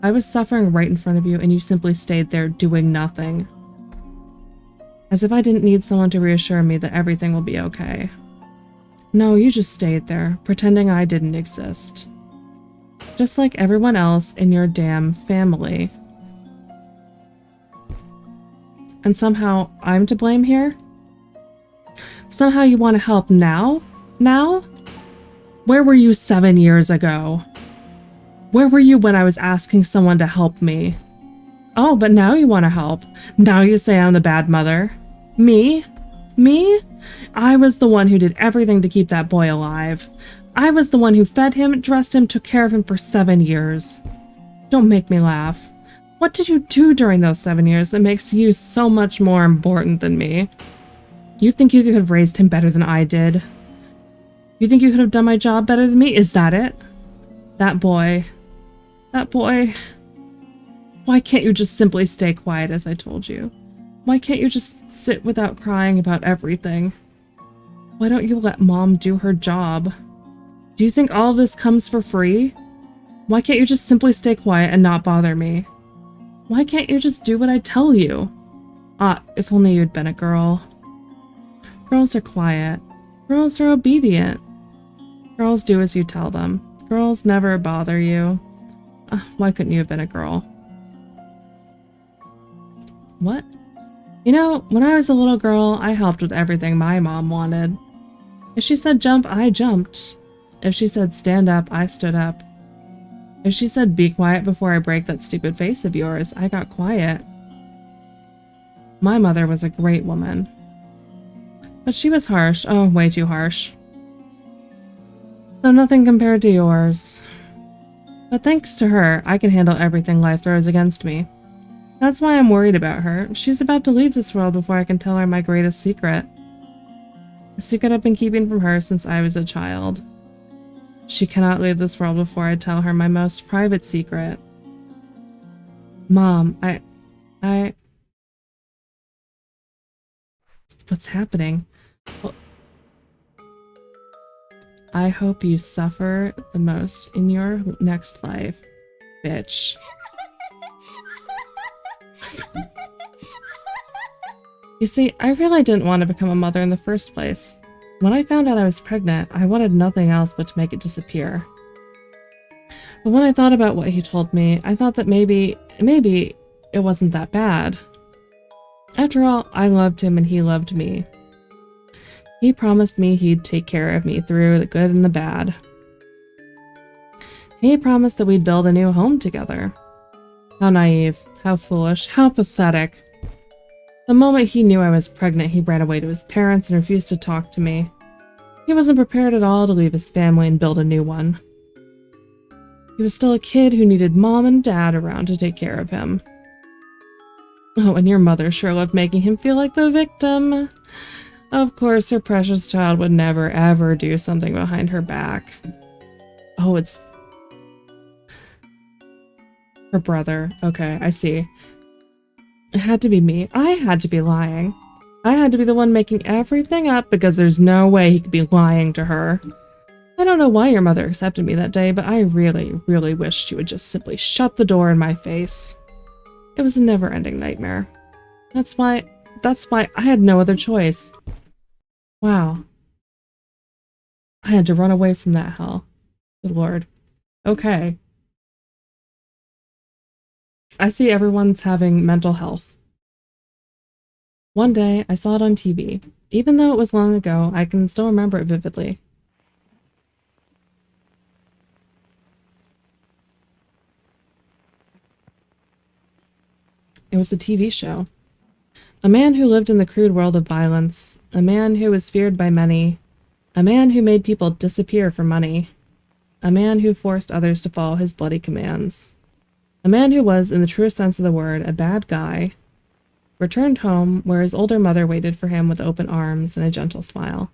I was suffering right in front of you, and you simply stayed there doing nothing. As if I didn't need someone to reassure me that everything will be okay. No, you just stayed there, pretending I didn't exist. Just like everyone else in your damn family. And somehow I'm to blame here? Somehow you want to help now? Now? Where were you 7 years ago? Where were you when I was asking someone to help me? Oh, but now you want to help. Now you say I'm the bad mother. Me? Me? I was the one who did everything to keep that boy alive. I was the one who fed him, dressed him, took care of him for 7 years. Don't make me laugh. What did you do during those 7 years that makes you so much more important than me? You think you could have raised him better than I did? You think you could have done my job better than me? Is that it? That boy. Why can't you just simply stay quiet as I told you? Why can't you just sit without crying about everything? Why don't you let Mom do her job? Do you think all of this comes for free? Why can't you just simply stay quiet and not bother me? Why can't you just do what I tell you? If only you'd been a girl. Girls are quiet. Girls are obedient. Girls do as you tell them. Girls never bother you. Why couldn't you have been a girl? What? You know, when I was a little girl, I helped with everything my mom wanted. If she said jump, I jumped. If she said stand up, I stood up. If she said be quiet before I break that stupid face of yours, I got quiet. My mother was a great woman. But she was harsh. Oh, way too harsh. though nothing compared to yours. But thanks to her, I can handle everything life throws against me. That's why I'm worried about her. She's about to leave this world before I can tell her my greatest secret. A secret I've been keeping from her since I was a child. She cannot leave this world before I tell her my most private secret. Mom, what's happening? Well, I hope you suffer the most in your next life, bitch. You see, I really didn't want to become a mother in the first place. When I found out I was pregnant, I wanted nothing else but to make it disappear. But when I thought about what he told me, I thought that maybe it wasn't that bad. After all, I loved him and he loved me. He promised me he'd take care of me through the good and the bad. He promised that we'd build a new home together. How naive, how foolish, how pathetic. The moment he knew I was pregnant, he ran away to his parents and refused to talk to me. He wasn't prepared at all to leave his family and build a new one. He was still a kid who needed mom and dad around to take care of him. Oh, and your mother sure loved making him feel like the victim. Of course, her precious child would never ever do something behind her back. Oh, it's her brother. Okay, I see. It had to be me. I had to be lying. I had to be the one making everything up because there's no way he could be lying to her. I don't know why your mother accepted me that day, but I really, really wished she would just simply shut the door in my face. It was a never-ending nightmare. That's why I had no other choice. Wow. I had to run away from that hell. Good lord. Okay. I see everyone's having mental health. One day, I saw it on TV. Even though it was long ago, I can still remember it vividly. It was a TV show. A man who lived in the crude world of violence. A man who was feared by many. A man who made people disappear for money. A man who forced others to follow his bloody commands. A man who was, in the truest sense of the word, a bad guy, returned home where his older mother waited for him with open arms and a gentle smile.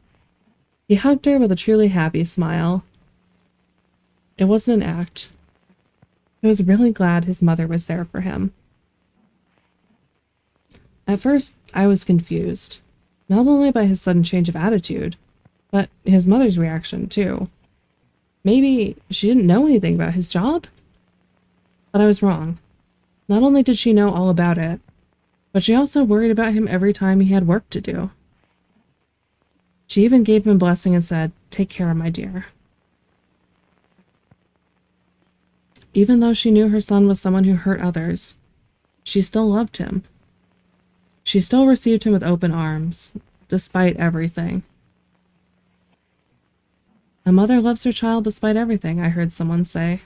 He hugged her with a truly happy smile. It wasn't an act. He was really glad his mother was there for him. At first, I was confused, not only by his sudden change of attitude, but his mother's reaction, too. Maybe she didn't know anything about his job? But I was wrong. Not only did she know all about it, but she also worried about him every time he had work to do. She even gave him a blessing and said, "Take care, my dear." Even though she knew her son was someone who hurt others, she still loved him. She still received him with open arms, despite everything. A mother loves her child despite everything, I heard someone say.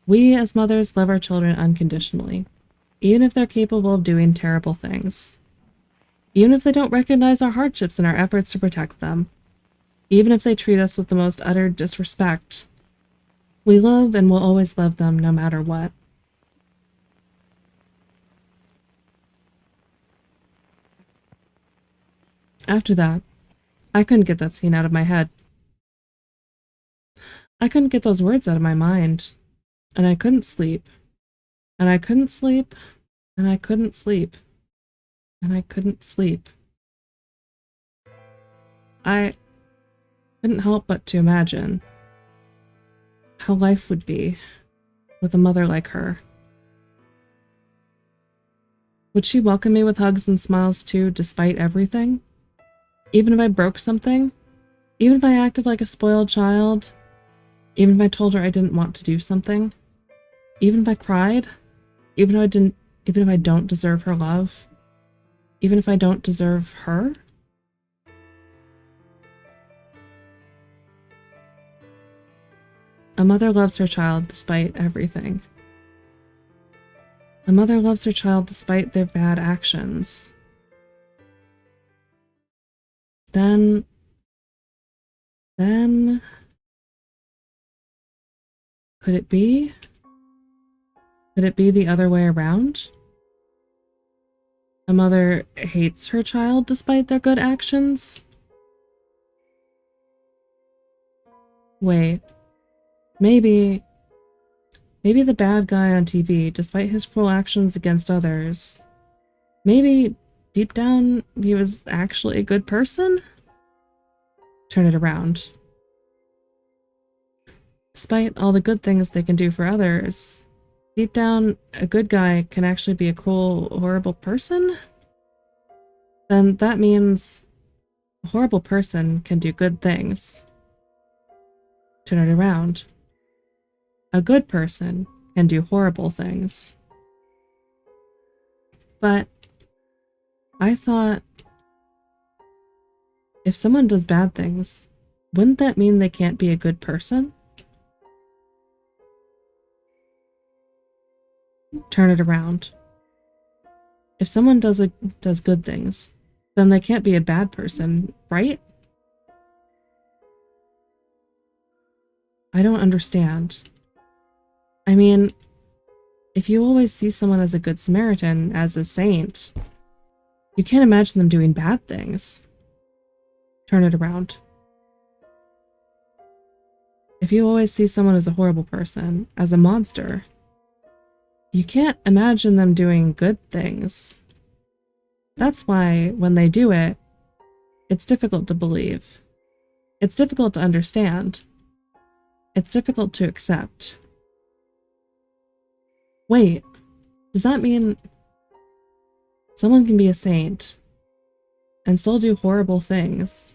We, as mothers, love our children unconditionally, even if they're capable of doing terrible things. Even if they don't recognize our hardships and our efforts to protect them. Even if they treat us with the most utter disrespect. We love and will always love them no matter what. After that, I couldn't get that scene out of my head. I couldn't get those words out of my mind. And I couldn't sleep. And I couldn't sleep. And I couldn't sleep. And I couldn't sleep. I couldn't help but to imagine how life would be with a mother like her. Would she welcome me with hugs and smiles too, despite everything? Even if I broke something? Even if I acted like a spoiled child? Even if I told her I didn't want to do something? Even if I cried? Even if I don't deserve her love? Even if I don't deserve her? A mother loves her child despite everything. A mother loves her child despite their bad actions. Then Could it be? Could it be the other way around? A mother hates her child despite their good actions? Wait, maybe the bad guy on TV, despite his cruel actions against others, maybe deep down he was actually a good person? Turn it around. Despite all the good things they can do for others, deep down, a good guy can actually be a cruel, horrible person? Then that means a horrible person can do good things. Turn it around. A good person can do horrible things. But I thought if someone does bad things, wouldn't that mean they can't be a good person? Turn it around. If someone does good things, then they can't be a bad person, right? I don't understand. I mean, if you always see someone as a good Samaritan, as a saint, you can't imagine them doing bad things. Turn it around. If you always see someone as a horrible person, as a monster, you can't imagine them doing good things. That's why, when they do it, it's difficult to believe. It's difficult to understand. It's difficult to accept. Wait, does that mean someone can be a saint and still do horrible things?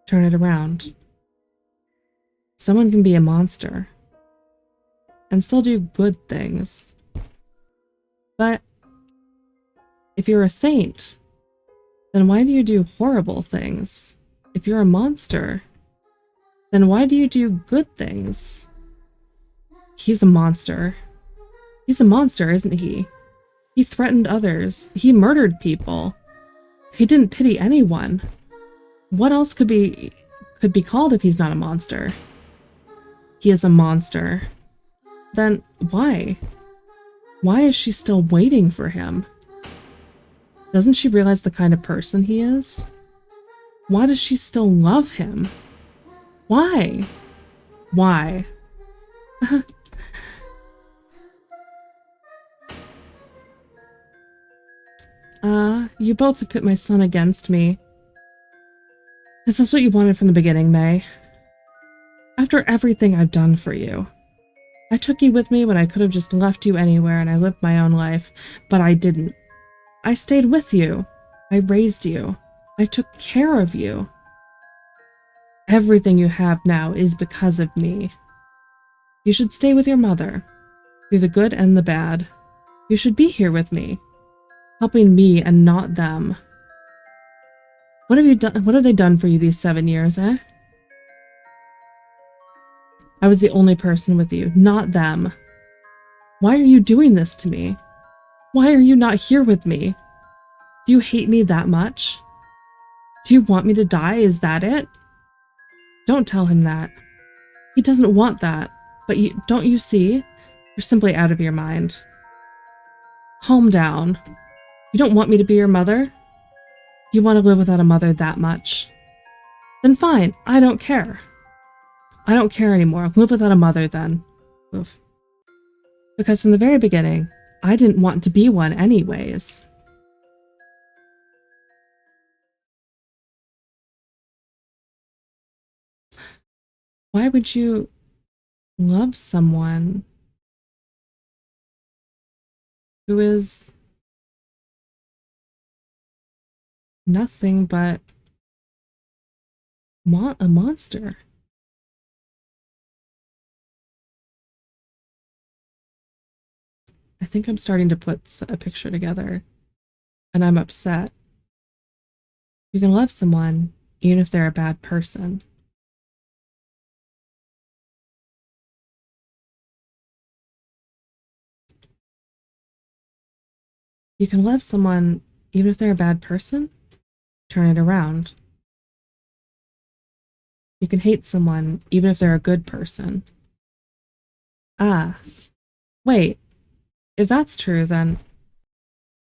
Turn it around. Someone can be a monster and still do good things. But if you're a saint, then why do you do horrible things? If you're a monster, then why do you do good things? He's a monster. He's a monster, isn't he? He threatened others. He murdered people. He didn't pity anyone. What else could be called if he's not a monster? He is a monster. Then why? Why is she still waiting for him? Doesn't she realize the kind of person he is? Why does she still love him? Why? Why? You both have pit my son against me. Is this what you wanted from the beginning, May? After everything I've done for you. I took you with me when I could have just left you anywhere and I lived my own life, but I didn't. I stayed with you. I raised you. I took care of you. Everything you have now is because of me. You should stay with your mother, through the good and the bad. You should be here with me, helping me and not them. What have you done? What have they done for you these 7 years, eh? I was the only person with you, not them. Why are you doing this to me? Why are you not here with me? Do you hate me that much? Do you want me to die? Is that it? Don't tell him that. He doesn't want that. But don't you see? You're simply out of your mind. Calm down. You don't want me to be your mother? You want to live without a mother that much? Then fine, I don't care. I don't care anymore. Live without a mother then. Oof. Because from the very beginning, I didn't want to be one anyways. Why would you love someone who is nothing but a monster? I think I'm starting to put a picture together, and I'm upset. You can love someone even if they're a bad person. You can love someone even if they're a bad person? Turn it around. You can hate someone even if they're a good person. Ah, wait. If that's true, then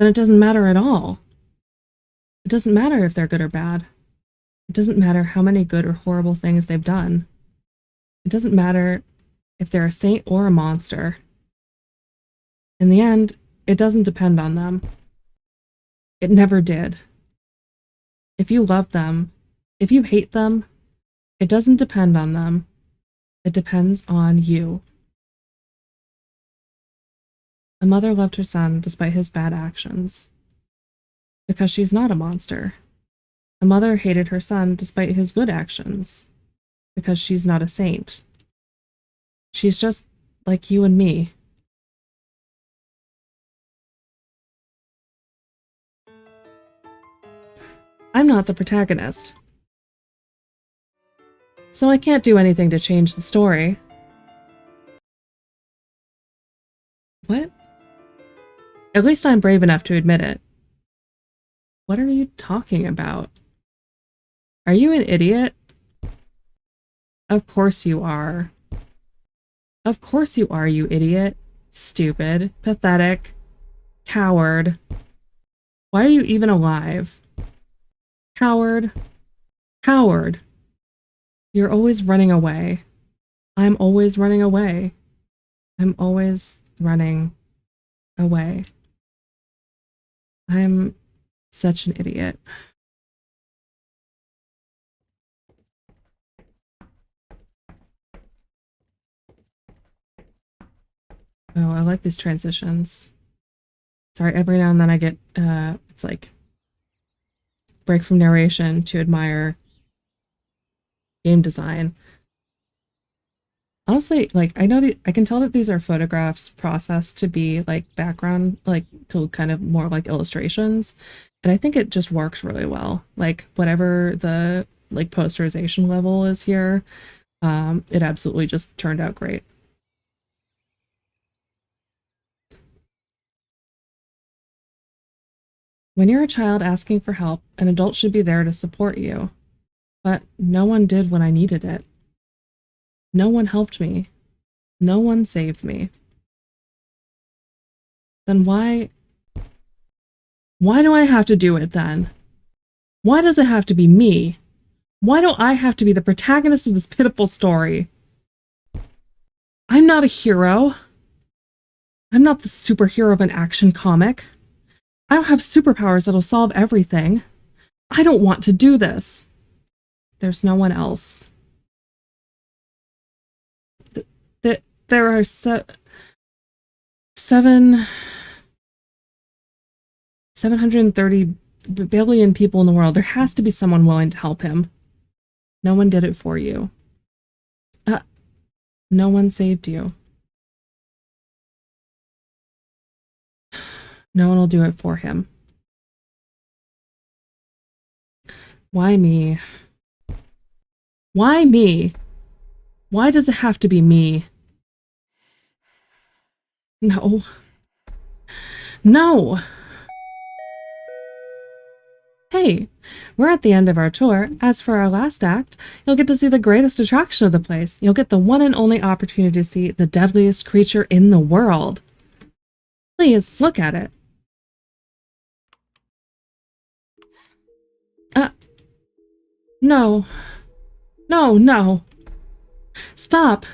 it doesn't matter at all. It doesn't matter if they're good or bad. It doesn't matter how many good or horrible things they've done. It doesn't matter if they're a saint or a monster. In the end, it doesn't depend on them. It never did. If you love them, if you hate them, it doesn't depend on them. It depends on you. A mother loved her son despite his bad actions, because she's not a monster. A mother hated her son despite his good actions, because she's not a saint. She's just like you and me. I'm not the protagonist, so I can't do anything to change the story. What? At least I'm brave enough to admit it. What are you talking about? Are you an idiot? Of course you are. Of course you are, you idiot. Stupid. Pathetic. Coward. Why are you even alive? Coward. Coward. You're always running away. I'm always running away. I'm always running away. I'm such an idiot. Oh, I like these transitions. Sorry, every now and then I get, it's like, break from narration to admire game design. Honestly, like, I can tell that these are photographs processed to be, like, background, like, to kind of more like illustrations. And I think it just works really well. Like, whatever the, like, posterization level is here, it absolutely just turned out great. When you're a child asking for help, an adult should be there to support you. But no one did when I needed it. No one helped me. No one saved me. Then why do I have to do it then? Why does it have to be me? Why don't I have to be the protagonist of this pitiful story? I'm not a hero. I'm not the superhero of an action comic. I don't have superpowers that'll solve everything. I don't want to do this. There's no one else. There are 730 billion people in the world. There has to be someone willing to help him. No one did it for you. No one saved you. No one will do it for him. Why me? Why me? Why does it have to be me? No. No! Hey, we're at the end of our tour. As for our last act, you'll get to see the greatest attraction of the place. You'll get the one and only opportunity to see the deadliest creature in the world. Please, look at it. No. No, no. Stop.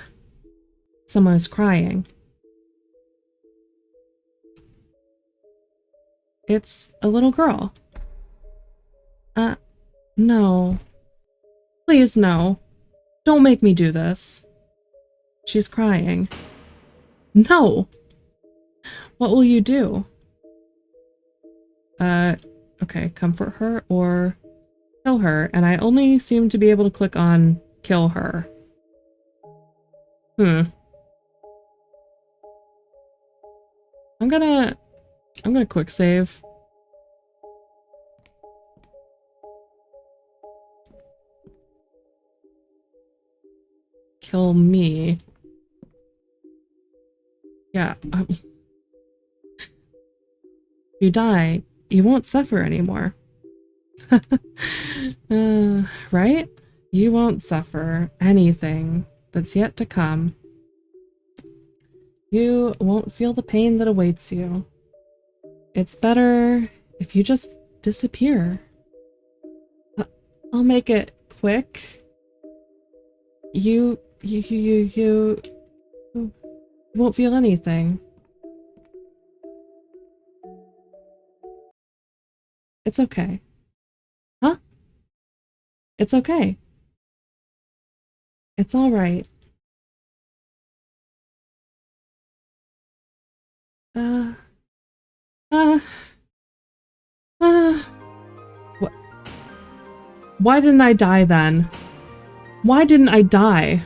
Someone is crying. It's a little girl. No. Please, no. Don't make me do this. She's crying. No! What will you do? Okay, comfort her or kill her, and I only seem to be able to click on kill her. I'm gonna quick save. Kill me. Yeah. You die, you won't suffer anymore. Right? You won't suffer anything that's yet to come. You won't feel the pain that awaits you. It's better if you just disappear. I'll make it quick. You won't feel anything. It's okay. Huh? It's okay. It's all right. Uh, uh, uh. What? Why didn't I die then? Why didn't I die?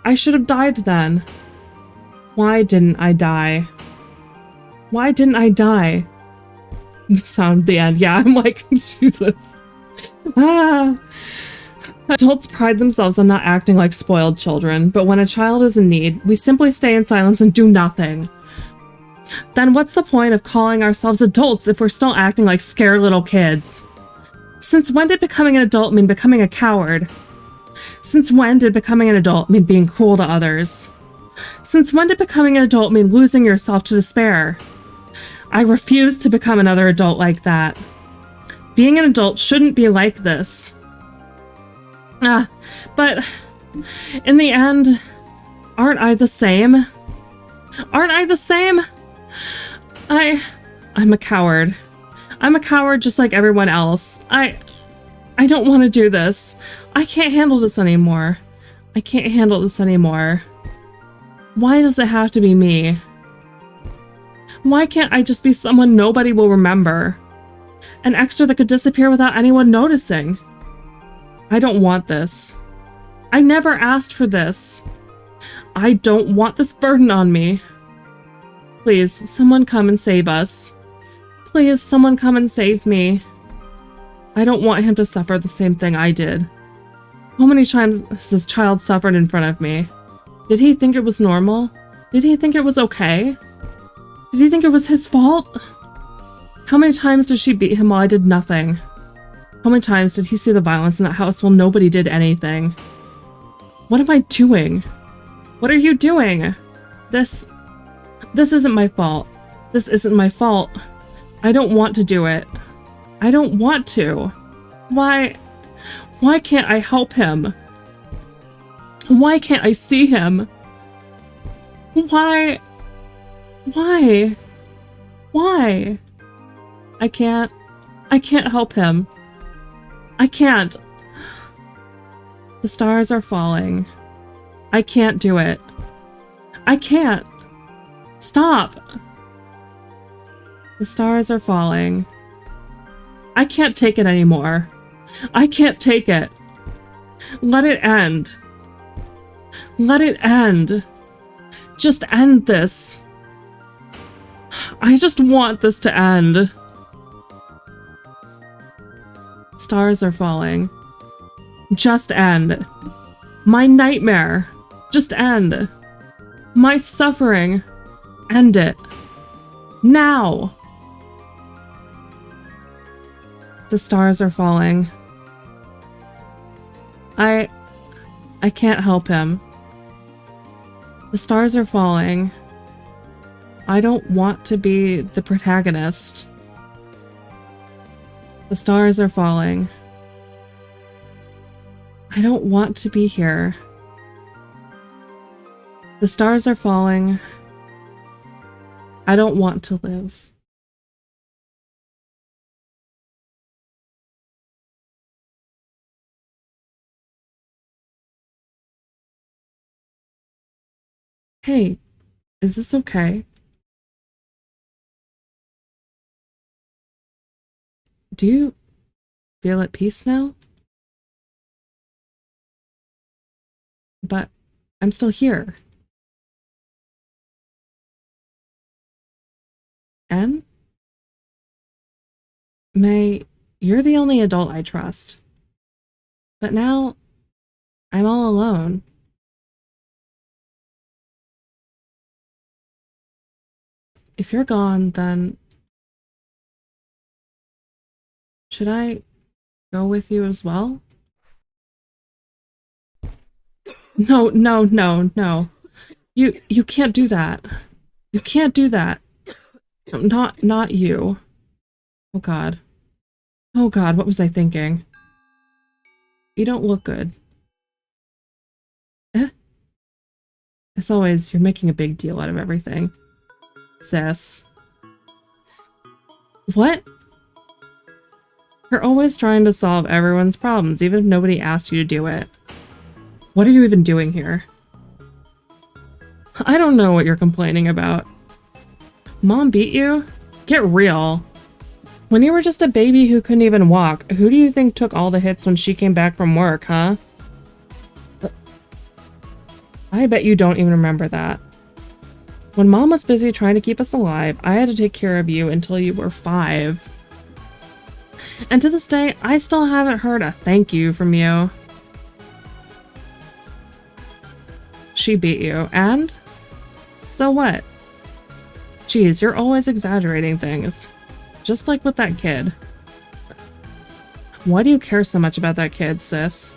I should have died then. Why didn't I die? Why didn't I die? The sound at the end. Yeah, I'm like, Jesus. Ah. Adults pride themselves on not acting like spoiled children, but when a child is in need, we simply stay in silence and do nothing. Then what's the point of calling ourselves adults if we're still acting like scared little kids? Since when did becoming an adult mean becoming a coward? Since when did becoming an adult mean being cruel to others? Since when did becoming an adult mean losing yourself to despair? I refuse to become another adult like that. Being an adult shouldn't be like this. But in the end, aren't I the same? Aren't I the same? I'm a coward. I'm a coward just like everyone else. I don't want to do this. I can't handle this anymore. I can't handle this anymore. Why does it have to be me? Why can't I just be someone nobody will remember? An extra that could disappear without anyone noticing? I don't want this. I never asked for this. I don't want this burden on me. Please, someone come and save us. Please, someone come and save me. I don't want him to suffer the same thing I did. How many times has this child suffered in front of me? Did he think it was normal? Did he think it was okay? Did he think it was his fault? How many times did she beat him while I did nothing? How many times did he see the violence in that house while nobody did anything? What am I doing? What are you doing? This isn't my fault. This isn't my fault. I don't want to do it. I don't want to. Why can't I help him? Why can't I see him? Why? I can't help him. I can't. The stars are falling. I can't do it. I can't. Stop. The stars are falling. I can't take it anymore. I can't take it. Let it end. Let it end. Just end this. I just want this to end. Stars are falling. Just end. My nightmare. Just end. My suffering. End it. Now. The stars are falling. I can't help him. The stars are falling. I don't want to be the protagonist. The stars are falling. I don't want to be here. The stars are falling. I don't want to live. Hey, is this okay? Do you feel at peace now? But I'm still here. And? May, you're the only adult I trust. But now, I'm all alone. If you're gone, then... should I go with you as well? No. You can't do that. You can't do that. Not you. Oh God. Oh God, what was I thinking? You don't look good. Eh? As always, you're making a big deal out of everything. Sis. What? You're always trying to solve everyone's problems, even if nobody asked you to do it. What are you even doing here? I don't know what you're complaining about. Mom beat you? Get real. When you were just a baby who couldn't even walk, who do you think took all the hits when she came back from work, huh? I bet you don't even remember that. When Mom was busy trying to keep us alive, I had to take care of you until you were 5. And to this day, I still haven't heard a thank you from you. She beat you, and? So what? Geez, you're always exaggerating things. Just like with that kid. Why do you care so much about that kid, sis?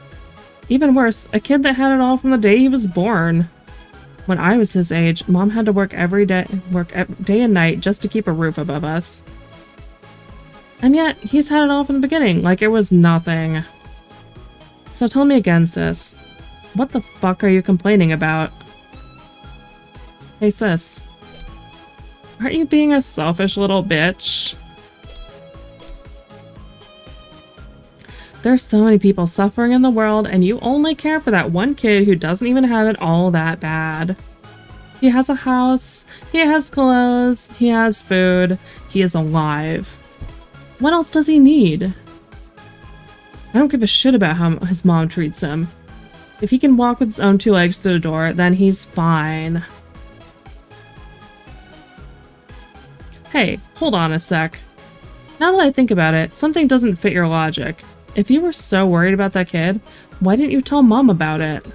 Even worse, a kid that had it all from the day he was born. When I was his age, Mom had to work day and night just to keep a roof above us. And yet, he's had it all from the beginning, like it was nothing. So tell me again, sis. What the fuck are you complaining about? Hey, sis. Aren't you being a selfish little bitch? There's so many people suffering in the world, and you only care for that one kid who doesn't even have it all that bad. He has a house, he has clothes, he has food, he is alive. What else does he need? I don't give a shit about how his mom treats him. If he can walk with his own 2 legs through the door, then he's fine. Hey, hold on a sec. Now that I think about it, something doesn't fit your logic. If you were so worried about that kid, why didn't you tell Mom about it?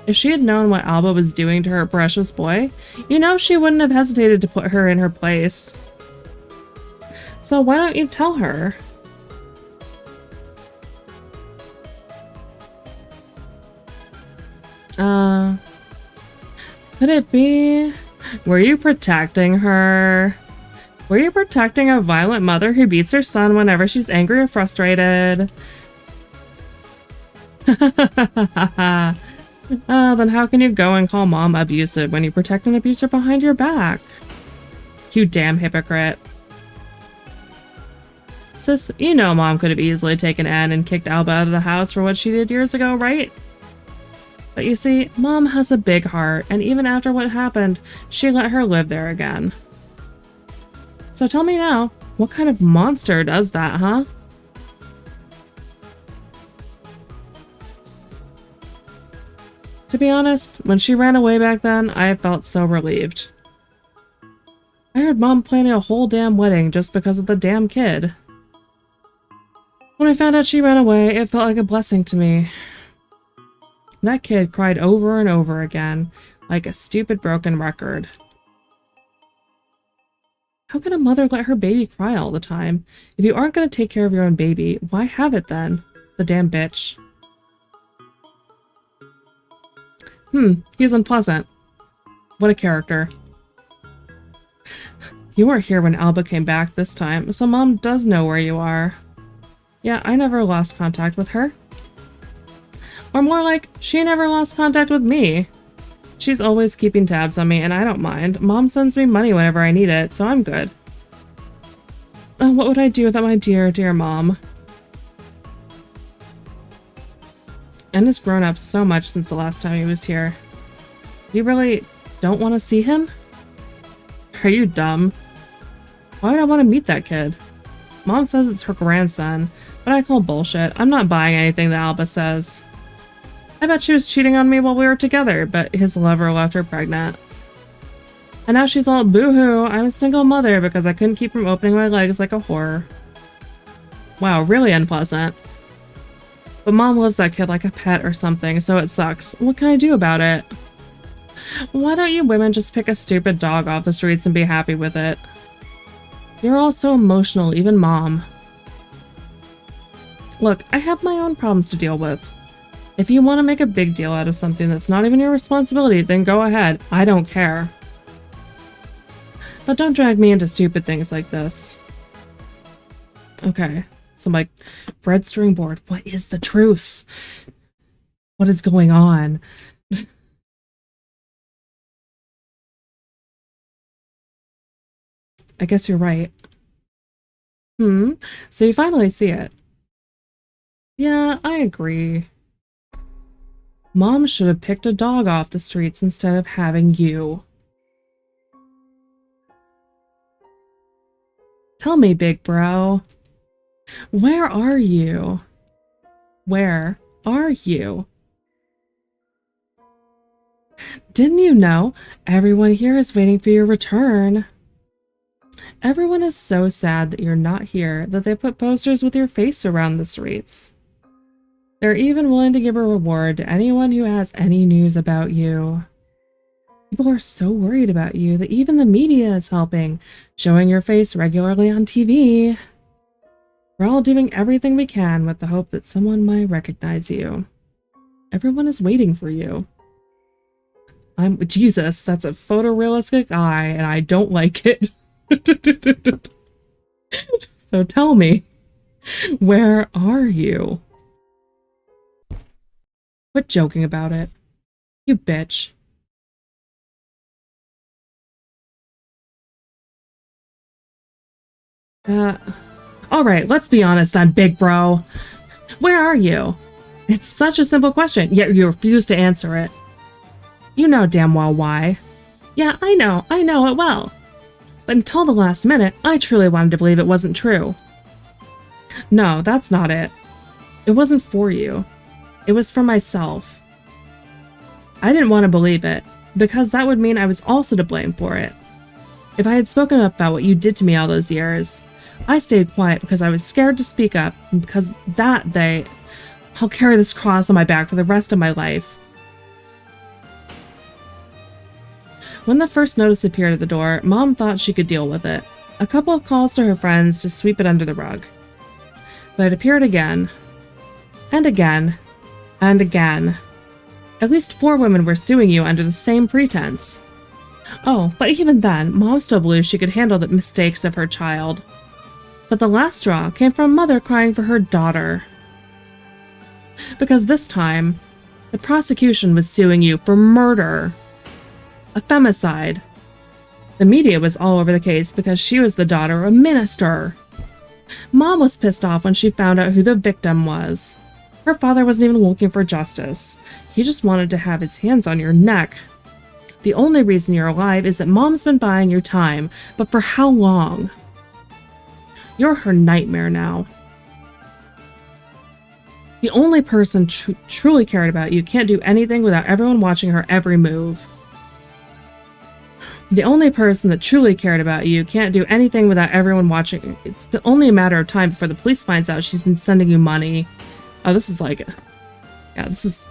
If she had known what Alba was doing to her precious boy, you know she wouldn't have hesitated to put her in her place. So why don't you tell her? Could it be? Were you protecting her? Were you protecting a violent mother who beats her son whenever she's angry or frustrated? Then how can you go and call Mom abusive when you protect an abuser behind your back? You damn hypocrite. Sis, you know Mom could have easily taken Anne and kicked Alba out of the house for what she did years ago, right? But you see, Mom has a big heart, and even after what happened, she let her live there again. So tell me now, what kind of monster does that, huh? To be honest, when she ran away back then, I felt so relieved. I heard Mom planning a whole damn wedding just because of the damn kid. When I found out she ran away, it felt like a blessing to me. That kid cried over and over again, like a stupid broken record. How can a mother let her baby cry all the time? If you aren't going to take care of your own baby, why have it then? The damn bitch. He's unpleasant. What a character. You weren't here when Alba came back this time, so Mom does know where you are. Yeah, I never lost contact with her. Or more like, she never lost contact with me. She's always keeping tabs on me, and I don't mind. Mom sends me money whenever I need it, so I'm good. Oh, what would I do without my dear, dear Mom? Anne has grown up so much since the last time he was here. You really don't want to see him? Are you dumb? Why would I want to meet that kid? Mom says it's her grandson, but I call bullshit. I'm not buying anything that Alba says. I bet she was cheating on me while we were together, but his lover left her pregnant. And now she's all boo-hoo, I'm a single mother because I couldn't keep from opening my legs like a whore. Wow, really unpleasant. But Mom loves that kid like a pet or something, so it sucks. What can I do about it? Why don't you women just pick a stupid dog off the streets and be happy with it? You're all so emotional, even Mom. Look, I have my own problems to deal with. If you want to make a big deal out of something that's not even your responsibility, then go ahead. I don't care. But don't drag me into stupid things like this. Okay, so my red string board. What is the truth? What is going on? I guess you're right. So you finally see it. Yeah, I agree. Mom should have picked a dog off the streets instead of having you. Tell me, big bro. Where are you? Where are you? Didn't you know? Everyone here is waiting for your return. Everyone is so sad that you're not here that they put posters with your face around the streets. They're even willing to give a reward to anyone who has any news about you. People are so worried about you that even the media is helping, showing your face regularly on TV. We're all doing everything we can with the hope that someone might recognize you. Everyone is waiting for you. Jesus, that's a photorealistic eye, and I don't like it. So tell me, where are you? Quit joking about it. You bitch. Alright, let's be honest then, big bro. Where are you? It's such a simple question, yet you refuse to answer it. You know damn well why. Yeah, I know it well. But until the last minute, I truly wanted to believe it wasn't true. No, that's not it. It wasn't for you. It was for myself. I didn't want to believe it, because that would mean I was also to blame for it. If I had spoken up about what you did to me all those years, I stayed quiet because I was scared to speak up, and because I'll carry this cross on my back for the rest of my life. When the first notice appeared at the door, Mom thought she could deal with it. A couple of calls to her friends to sweep it under the rug. But it appeared again, and again, and again. At least 4 women were suing you under the same pretense. Oh, but even then, Mom still believed she could handle the mistakes of her child. But the last straw came from a mother crying for her daughter. Because this time, the prosecution was suing you for murder. A femicide. The media was all over the case because she was the daughter of a minister. Mom was pissed off when she found out who the victim was. Her father wasn't even looking for justice. He just wanted to have his hands on your neck. The only reason you're alive is that Mom's been buying your time, but for how long? You're her nightmare now. The only person truly cared about you can't do anything without everyone watching her every move. The only person that truly cared about you can't do anything without everyone watching. It's only a matter of time before the police finds out she's been sending you money. Oh, this is like... Yeah, this is...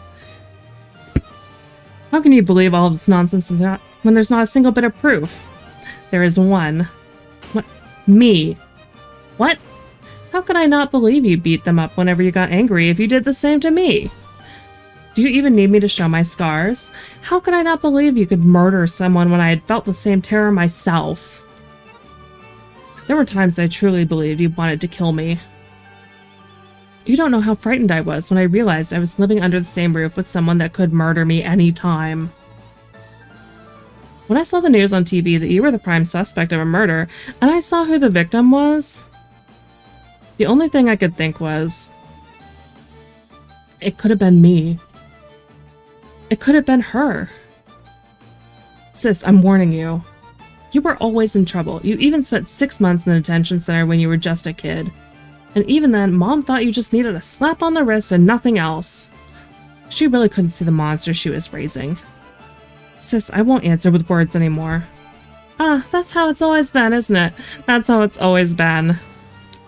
How can you believe all of this nonsense when there's not a single bit of proof? There is one. What? Me. What? How could I not believe you beat them up whenever you got angry if you did the same to me? Do you even need me to show my scars? How could I not believe you could murder someone when I had felt the same terror myself? There were times I truly believed you wanted to kill me. You don't know how frightened I was when I realized I was living under the same roof with someone that could murder me anytime. When I saw the news on TV that you were the prime suspect of a murder, and I saw who the victim was, the only thing I could think was, it could have been me. It could have been her. Sis, I'm warning you. You were always in trouble. You even spent 6 months in the detention center when you were just a kid. And even then, Mom thought you just needed a slap on the wrist and nothing else. She really couldn't see the monster she was raising. Sis, I won't answer with words anymore. Ah, that's how it's always been, isn't it? That's how it's always been.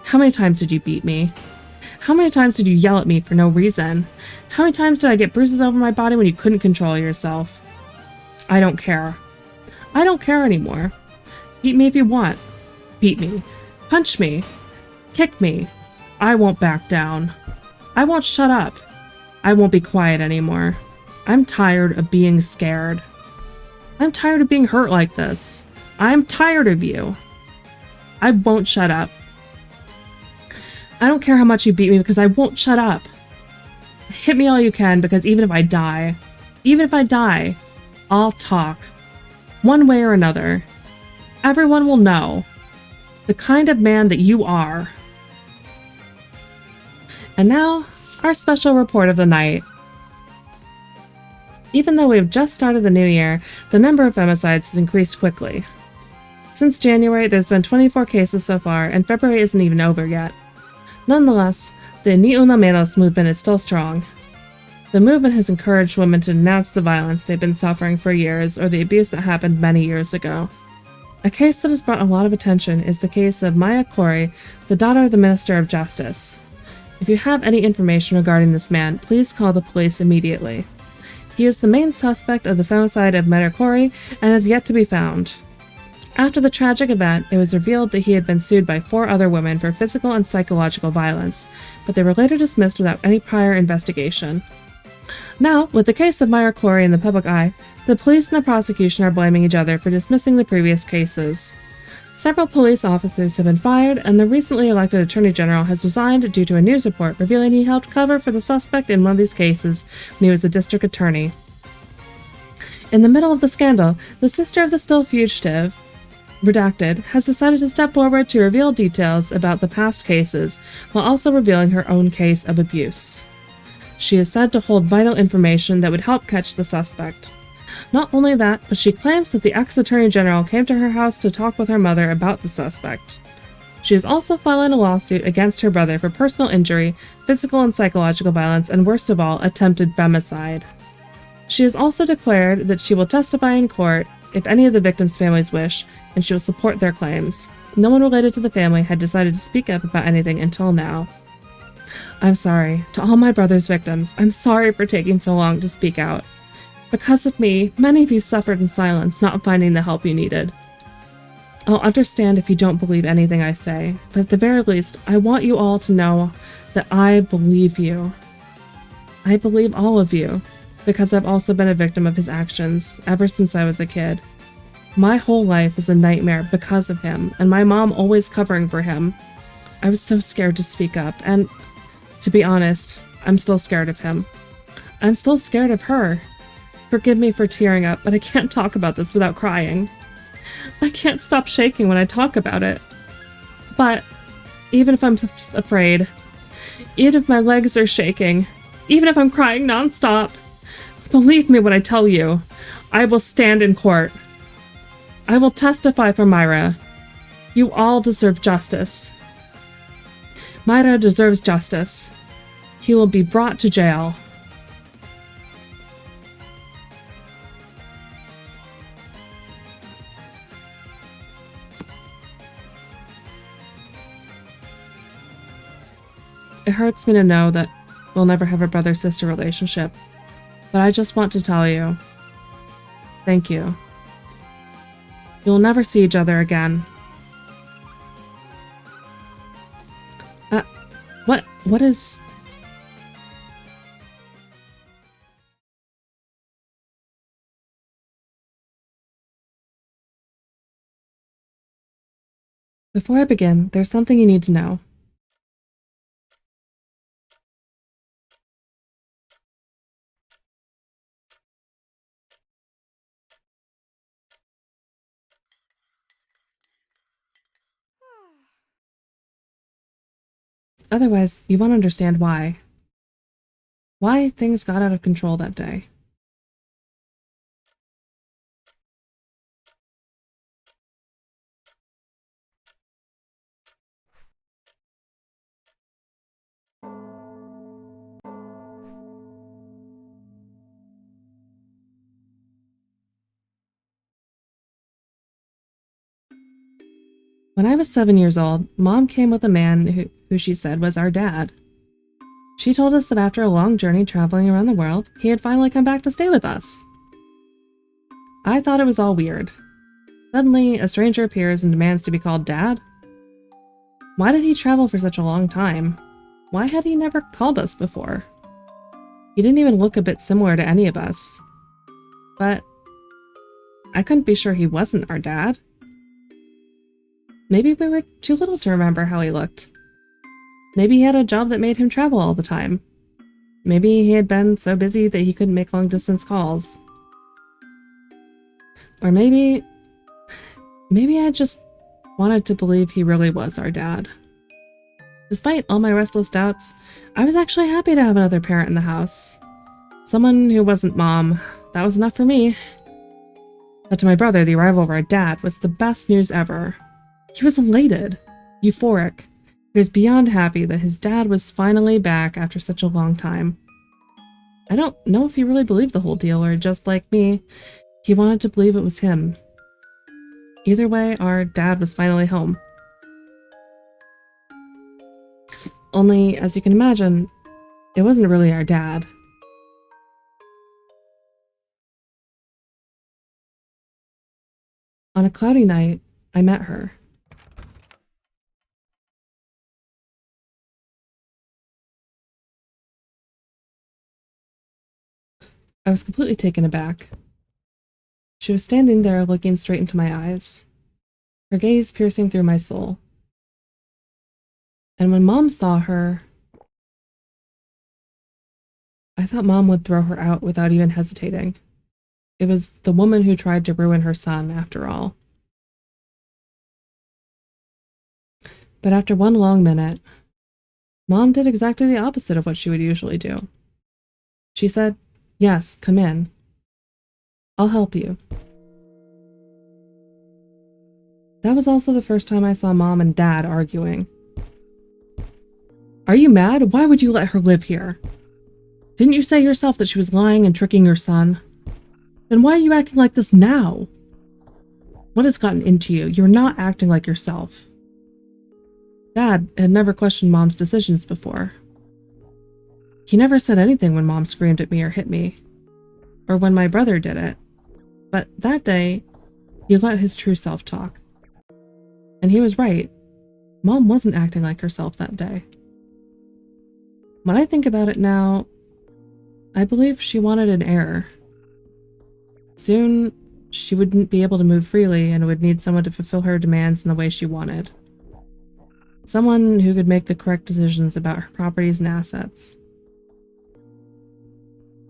How many times did you beat me? How many times did you yell at me for no reason? How many times did I get bruises over my body when you couldn't control yourself? I don't care. I don't care anymore. Beat me if you want. Beat me. Punch me. Kick me. I won't back down. I won't shut up. I won't be quiet anymore. I'm tired of being scared. I'm tired of being hurt like this. I'm tired of you. I won't shut up. I don't care how much you beat me because I won't shut up. Hit me all you can because even if I die, I'll talk. One way or another. Everyone will know the kind of man that you are. And now, our special report of the night. Even though we've just started the new year, the number of femicides has increased quickly. Since January, there's been 24 cases so far, and February isn't even over yet. Nonetheless, the dmeow movement is still strong. The movement has encouraged women to denounce the violence they've been suffering for years or the abuse that happened many years ago. A case that has brought a lot of attention is the case of Maya Corey, the daughter of the Minister of Justice. If you have any information regarding this man, please call the police immediately. He is the main suspect of the femicide of Maya Corey and is yet to be found. After the tragic event, it was revealed that he had been sued by 4 other women for physical and psychological violence, but they were later dismissed without any prior investigation. Now, with the case of Maya Corey in the public eye, the police and the prosecution are blaming each other for dismissing the previous cases. Several police officers have been fired, and the recently elected Attorney General has resigned due to a news report revealing he helped cover for the suspect in one of these cases when he was a district attorney. In the middle of the scandal, the sister of the still fugitive, Redacted, has decided to step forward to reveal details about the past cases, while also revealing her own case of abuse. She is said to hold vital information that would help catch the suspect. Not only that, but she claims that the ex-Attorney General came to her house to talk with her mother about the suspect. She is also filing a lawsuit against her brother for personal injury, physical and psychological violence, and worst of all, attempted femicide. She has also declared that she will testify in court if any of the victims' families wish, and she will support their claims. No one related to the family had decided to speak up about anything until now. I'm sorry. To all my brother's victims, I'm sorry for taking so long to speak out. Because of me, many of you suffered in silence, not finding the help you needed. I'll understand if you don't believe anything I say, but at the very least, I want you all to know that I believe you. I believe all of you, because I've also been a victim of his actions ever since I was a kid. My whole life is a nightmare because of him, and my mom always covering for him. I was so scared to speak up, and to be honest, I'm still scared of him. I'm still scared of her. Forgive me for tearing up, but I can't talk about this without crying. I can't stop shaking when I talk about it. But even if I'm afraid, even if my legs are shaking, even if I'm crying nonstop, believe me when I tell you, I will stand in court. I will testify for Myra. You all deserve justice. Myra deserves justice. He will be brought to jail. It hurts me to know that we'll never have a brother-sister relationship, but I just want to tell you, thank you. You'll never see each other again. What is... Before I begin, there's something you need to know. Otherwise, you won't understand why. Why things got out of control that day. When I was 7 years old, Mom came with a man who she said was our dad. She told us that after a long journey traveling around the world, he had finally come back to stay with us. I thought it was all weird. Suddenly, a stranger appears and demands to be called Dad? Why did he travel for such a long time? Why had he never called us before? He didn't even look a bit similar to any of us. But I couldn't be sure he wasn't our dad. Maybe we were too little to remember how he looked. Maybe he had a job that made him travel all the time. Maybe he had been so busy that he couldn't make long-distance calls. Or maybe I just wanted to believe he really was our dad. Despite all my restless doubts, I was actually happy to have another parent in the house. Someone who wasn't Mom. That was enough for me. But to my brother, the arrival of our dad was the best news ever. He was elated, euphoric. He was beyond happy that his dad was finally back after such a long time. I don't know if he really believed the whole deal, or just like me, he wanted to believe it was him. Either way, our dad was finally home. Only, as you can imagine, it wasn't really our dad. On a cloudy night, I met her. I was completely taken aback. She was standing there looking straight into my eyes, her gaze piercing through my soul. And when Mom saw her, I thought Mom would throw her out without even hesitating. It was the woman who tried to ruin her son, after all. But after one long minute, Mom did exactly the opposite of what she would usually do. She said, "Yes, come in. I'll help you." That was also the first time I saw Mom and Dad arguing. "Are you mad? Why would you let her live here? Didn't you say yourself that she was lying and tricking your son? Then why are you acting like this now? What has gotten into you? You're not acting like yourself." Dad had never questioned Mom's decisions before. He never said anything when Mom screamed at me or hit me, or when my brother did it. But that day, he let his true self talk. And he was right. Mom wasn't acting like herself that day. When I think about it now, I believe she wanted an heir. Soon, she wouldn't be able to move freely and would need someone to fulfill her demands in the way she wanted. Someone who could make the correct decisions about her properties and assets.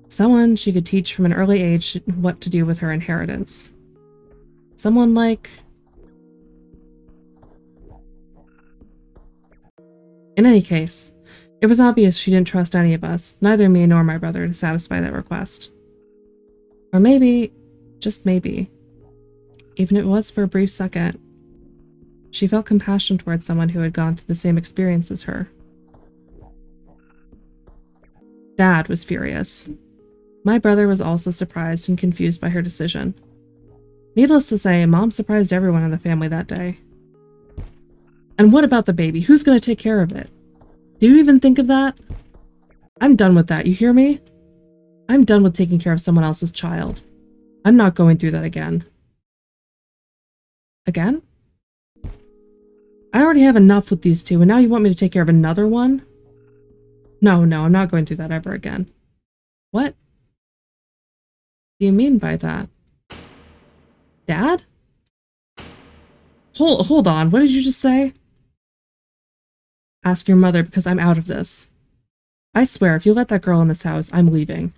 Someone she could teach from an early age what to do with her inheritance. Someone like... In any case, it was obvious she didn't trust any of us, neither me nor my brother, to satisfy that request. Or maybe, just maybe, even if it was for a brief second, she felt compassion towards someone who had gone through the same experience as her. Dad was furious. My brother was also surprised and confused by her decision. Needless to say, Mom surprised everyone in the family that day. "And what about the baby? Who's going to take care of it? Do you even think of that? I'm done with that, you hear me? I'm done with taking care of someone else's child. I'm not going through that again." Again? I already have enough with these two, and now you want me to take care of another one? No, I'm not going through that ever again. What do you mean by that? Dad? Hold on, what did you just say? Ask your mother, because I'm out of this. I swear, if you let that girl in this house, I'm leaving.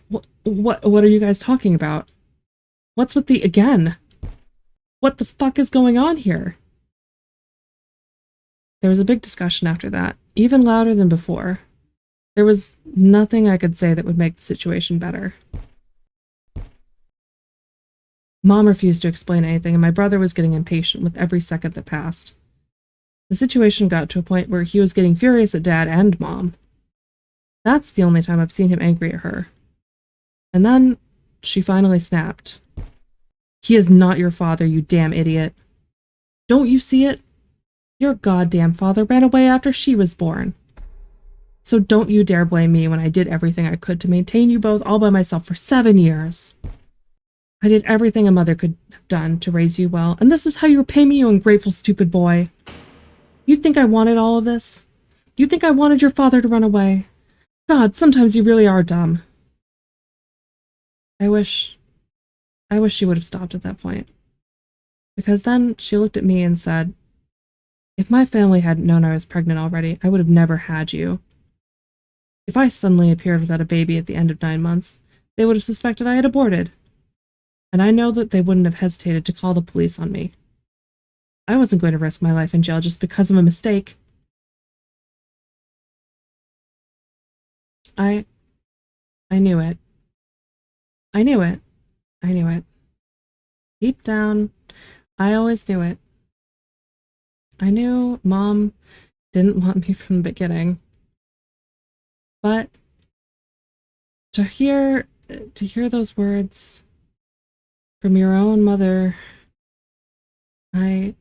What are you guys talking about? What's with the again? What the fuck is going on here? There was a big discussion after that, even louder than before. There was nothing I could say that would make the situation better. Mom refused to explain anything, and my brother was getting impatient with every second that passed. The situation got to a point where he was getting furious at Dad and Mom. That's the only time I've seen him angry at her. And then, she finally snapped. "He is not your father, you damn idiot. Don't you see it? Your goddamn father ran away after she was born. So don't you dare blame me when I did everything I could to maintain you both all by myself for 7 years. I did everything a mother could have done to raise you well, and this is how you repay me, you ungrateful stupid boy. You think I wanted all of this? You think I wanted your father to run away? God, sometimes you really are dumb. I wish she would have stopped at that point. Because then she looked at me and said, if my family hadn't known I was pregnant already, I would have never had you. If I suddenly appeared without a baby at the end of 9 months, they would have suspected I had aborted. And I know that they wouldn't have hesitated to call the police on me. I wasn't going to risk my life in jail just because of a mistake. I knew it. I knew it. I knew it. Deep down, I always knew it. I knew Mom didn't want me from the beginning. But to hear those words from your own mother, I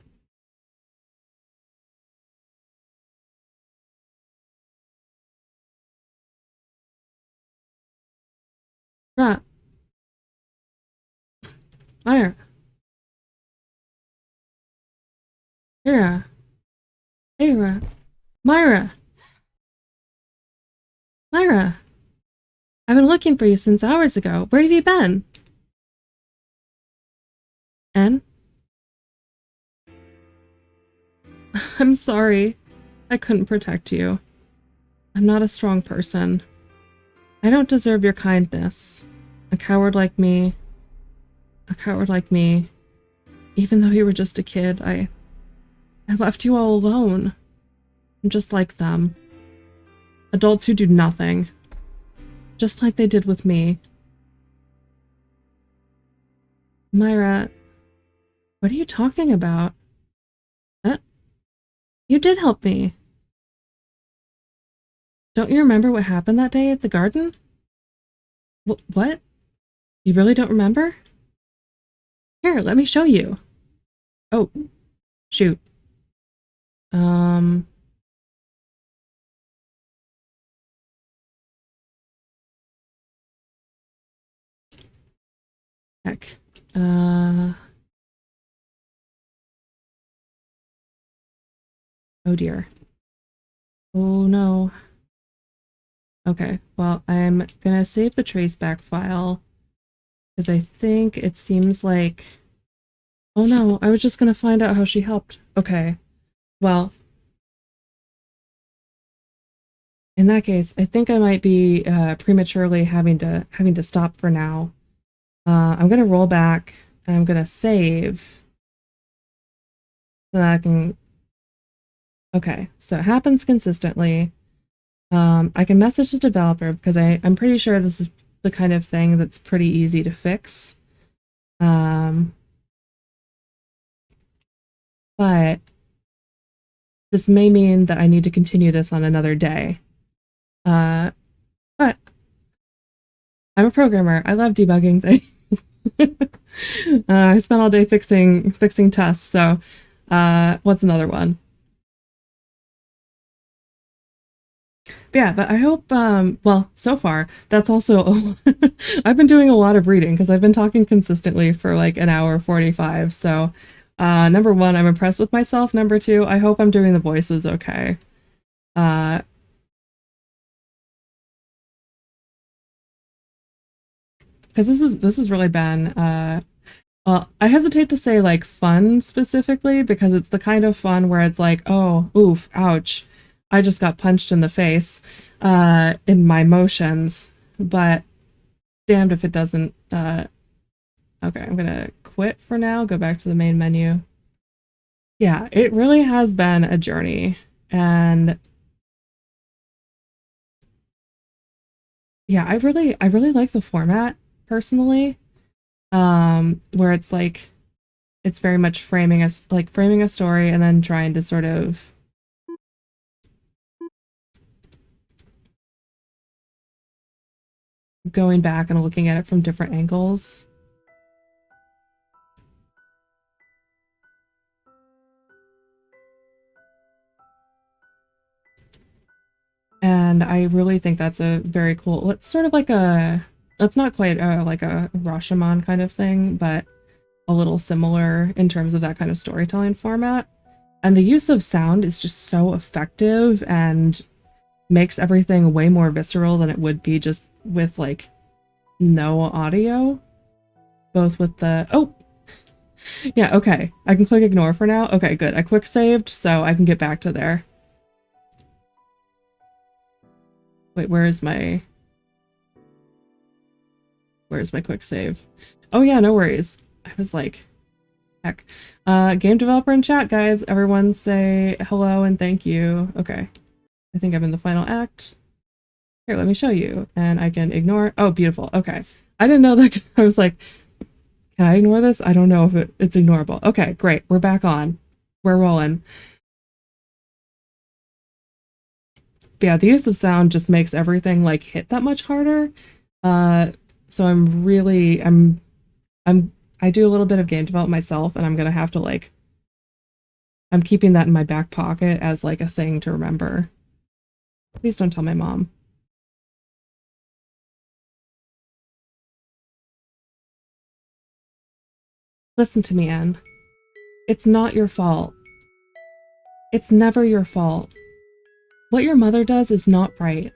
Myra, Myra, Myra, Myra, Myra, Myra. I've been looking for you since hours ago. Where have you been? En? I'm sorry. I couldn't protect you. I'm not a strong person. I don't deserve your kindness. A coward like me, even though you were just a kid, I left you all alone. I'm just like them. Adults who do nothing. Just like they did with me. Myra, what are you talking about? You did help me. Don't you remember what happened that day at the garden? What? You really don't remember? Here, let me show you. Oh, shoot. Heck. Oh dear. Oh no. Okay, well, I'm gonna save the traceback file because I think it seems like... Oh no, I was just gonna find out how she helped. Okay, well, in that case, I think I might be prematurely having to stop for now. I'm gonna roll back and I'm gonna save so that I can... Okay, so it happens consistently. I can message the developer because I'm pretty sure this is the kind of thing that's pretty easy to fix. But this may mean that I need to continue this on another day. But I'm a programmer. I love debugging things. I spent all day fixing tests, so what's another one? But yeah, but I hope, well, so far, that's also, I've been doing a lot of reading because I've been talking consistently for like an hour 45. So, number one, I'm impressed with myself. Number two, I hope I'm doing the voices okay. Because this has really been, well, I hesitate to say like fun specifically because it's the kind of fun where it's like, oh, oof, ouch. I just got punched in the face in my motions, but damned if it doesn't. Okay, I'm gonna quit for now, go back to the main menu. Yeah, it really has been a journey, and yeah, I really like the format personally, where it's like it's very much framing a story and then trying to sort of going back and looking at it from different angles. And I really think that's a very cool, it's sort of like a, it's not quite like a Rashomon kind of thing, but a little similar in terms of that kind of storytelling format. And the use of sound is just so effective, and makes everything way more visceral than it would be just with like no audio. Both with the, oh, yeah, okay. I can click ignore for now. Okay, good. I quick saved so I can get back to there. Wait, where's my quick save? Oh yeah, no worries. I was like, heck. Game developer in chat, guys. Everyone say hello and thank you. Okay. I think I'm in the final act. Here, let me show you. And I can ignore. Oh, beautiful. Okay. I didn't know that. I was like, can I ignore this? I don't know if it's ignorable. Okay, great. We're back on. We're rolling. But yeah, the use of sound just makes everything like hit that much harder. So I do a little bit of game development myself, and I'm gonna have to like, I'm keeping that in my back pocket as like a thing to remember. Please don't tell my mom. Listen to me, Anne. It's not your fault. It's never your fault. What your mother does is not right.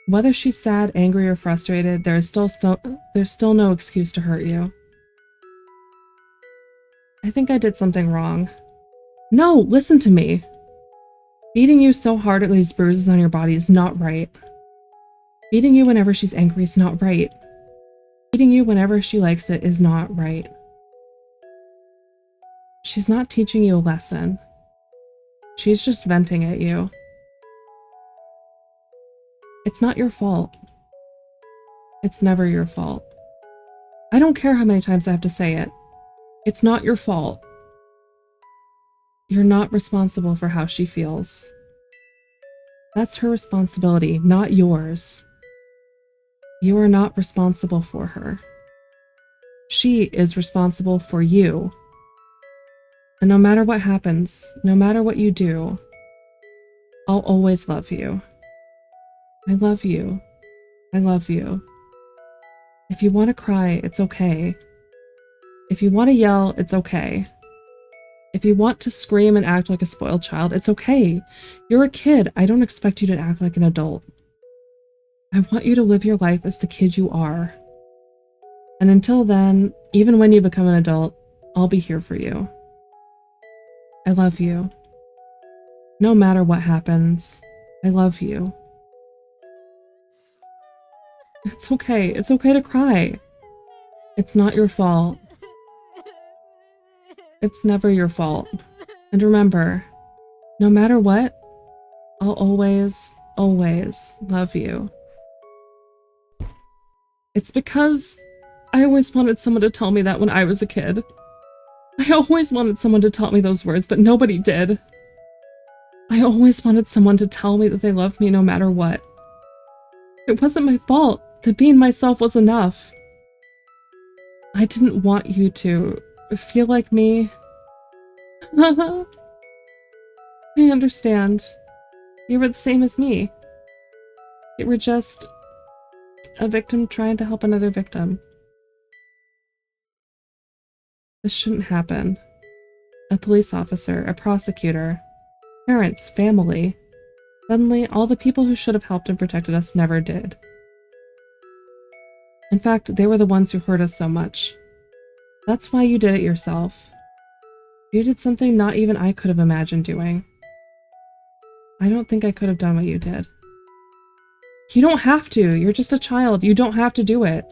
Whether she's sad, angry, or frustrated, there's still no excuse to hurt you. I think I did something wrong. No, listen to me. Beating you so hard it leaves bruises on your body is not right. Beating you whenever she's angry is not right. Beating you whenever she likes it is not right. She's not teaching you a lesson. She's just venting at you. It's not your fault. It's never your fault. I don't care how many times I have to say it. It's not your fault. You're not responsible for how she feels. That's her responsibility, not yours. You are not responsible for her. She is responsible for you. And no matter what happens, no matter what you do, I'll always love you. I love you. I love you. If you want to cry, it's okay. If you want to yell, it's okay. If you want to scream and act like a spoiled child, it's okay. You're a kid. I don't expect you to act like an adult. I want you to live your life as the kid you are. And until then, even when you become an adult, I'll be here for you. I love you. No matter what happens, I love you. It's okay. It's okay to cry. It's not your fault. It's never your fault. And remember, no matter what, I'll always, always love you. It's because I always wanted someone to tell me that when I was a kid. I always wanted someone to tell me those words, but nobody did. I always wanted someone to tell me that they loved me no matter what. It wasn't my fault that being myself was enough. I didn't want you to feel like me. I understand. You were the same as me. You were just a victim trying to help another victim. This shouldn't happen. A police officer, a prosecutor, parents, family. Suddenly, all the people who should have helped and protected us never did. In fact, they were the ones who hurt us so much. That's why you did it yourself. You did something not even I could have imagined doing. I don't think I could have done what you did. You don't have to. You're just a child. You don't have to do it.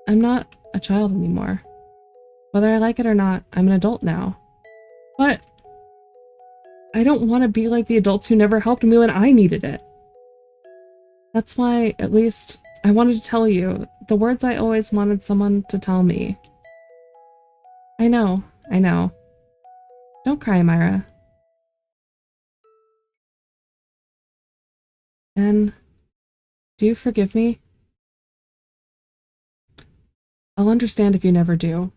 I'm not a child anymore. Whether I like it or not, I'm an adult now. But I don't want to be like the adults who never helped me when I needed it. That's why, at least, I wanted to tell you the words I always wanted someone to tell me. I know. Don't cry, Myra. And do you forgive me? I'll understand if you never do.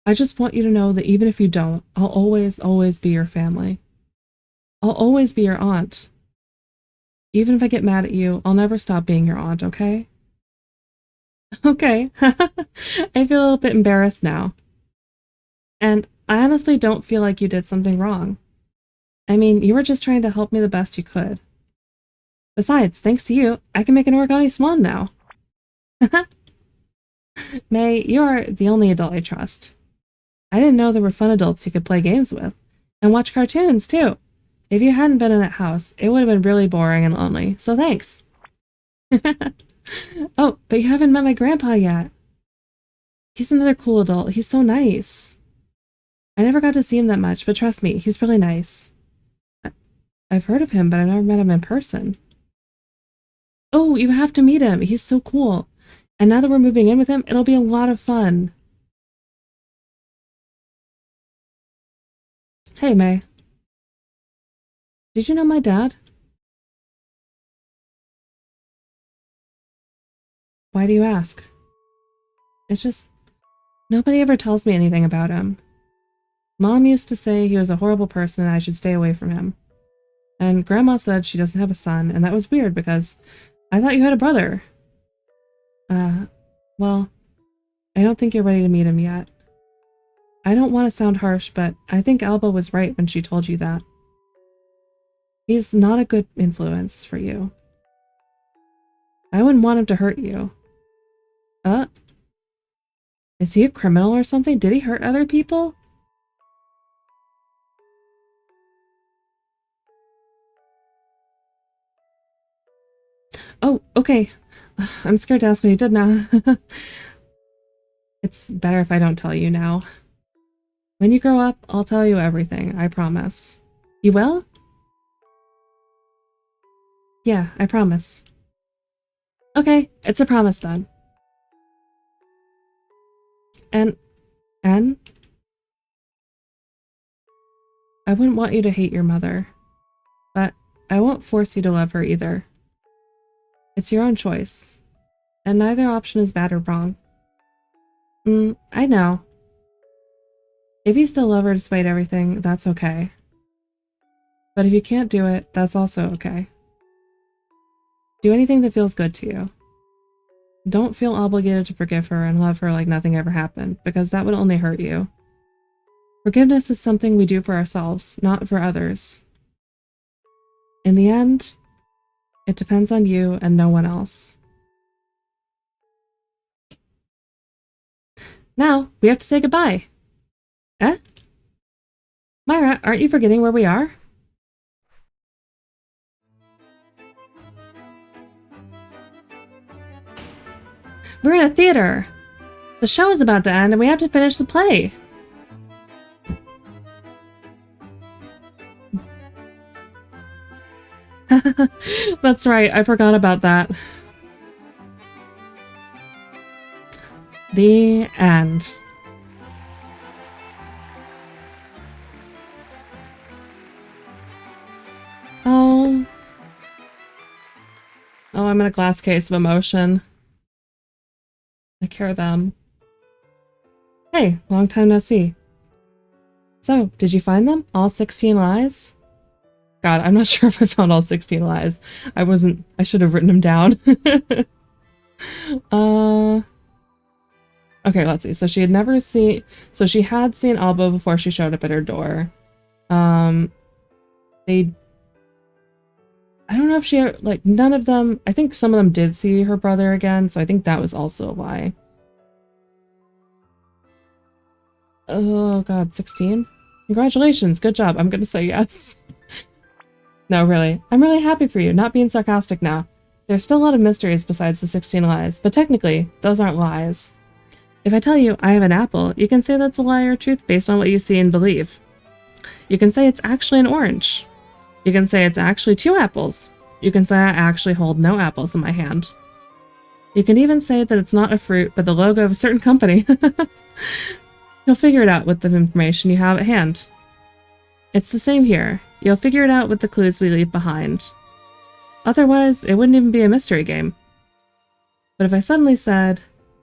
I just want you to know that even if you don't, I'll always, always be your family. I'll always be your aunt. Even if I get mad at you, I'll never stop being your aunt, okay? Okay. I feel a little bit embarrassed now. And I honestly don't feel like you did something wrong. I mean, you were just trying to help me the best you could. Besides, thanks to you, I can make an origami swan now. May, you are the only adult I trust. I didn't know there were fun adults you could play games with. And watch cartoons, too. If you hadn't been in that house, it would have been really boring and lonely, so thanks. Oh, but you haven't met my grandpa yet. He's another cool adult. He's so nice. I never got to see him that much, but trust me, he's really nice. I've heard of him, but I've never met him in person. Oh, you have to meet him. He's so cool. And now that we're moving in with him, it'll be a lot of fun. Hey, May. Did you know my dad? Why do you ask? It's just, nobody ever tells me anything about him. Mom used to say he was a horrible person and I should stay away from him. And Grandma said she doesn't have a son, and that was weird because I thought you had a brother. Well, I don't think you're ready to meet him yet. I don't want to sound harsh, but I think Alba was right when she told you that. He's not a good influence for you. I wouldn't want him to hurt you. Is he a criminal or something? Did he hurt other people? Oh, okay. I'm scared to ask what he did now. It's better if I don't tell you now. When you grow up, I'll tell you everything, I promise. You will? Yeah, I promise. Okay, it's a promise then. And I wouldn't want you to hate your mother, but I won't force you to love her either. It's your own choice, and neither option is bad or wrong. I know. If you still love her despite everything, that's okay. But if you can't do it, that's also okay. Do anything that feels good to you. Don't feel obligated to forgive her and love her like nothing ever happened, because that would only hurt you. Forgiveness is something we do for ourselves, not for others. In the end, it depends on you and no one else. Now, we have to say goodbye. Eh? Myra, aren't you forgetting where we are? We're in a theater. The show is about to end and we have to finish the play. That's right, I forgot about that. The end. Oh. Oh, I'm in a glass case of emotion. I care them. Hey, long time no see. So, did you find them? All 16 lies? God, I'm not sure if I found all 16 lies. I should have written them down. Okay, let's see. So she had seen Alba before she showed up at her door. I don't know if she, like, none of them, I think some of them did see her brother again, so I think that was also a lie. Oh god, 16? Congratulations, good job. I'm gonna say yes. No, really. I'm really happy for you, not being sarcastic now. There's still a lot of mysteries besides the 16 lies, but technically, those aren't lies. If I tell you I have an apple, you can say that's a lie or truth based on what you see and believe. You can say it's actually an orange. You can say it's actually 2 apples. You can say I actually hold no apples in my hand. You can even say that it's not a fruit, but the logo of a certain company. You'll figure it out with the information you have at hand. It's the same here. You'll figure it out with the clues we leave behind. Otherwise, it wouldn't even be a mystery game. But if I suddenly said,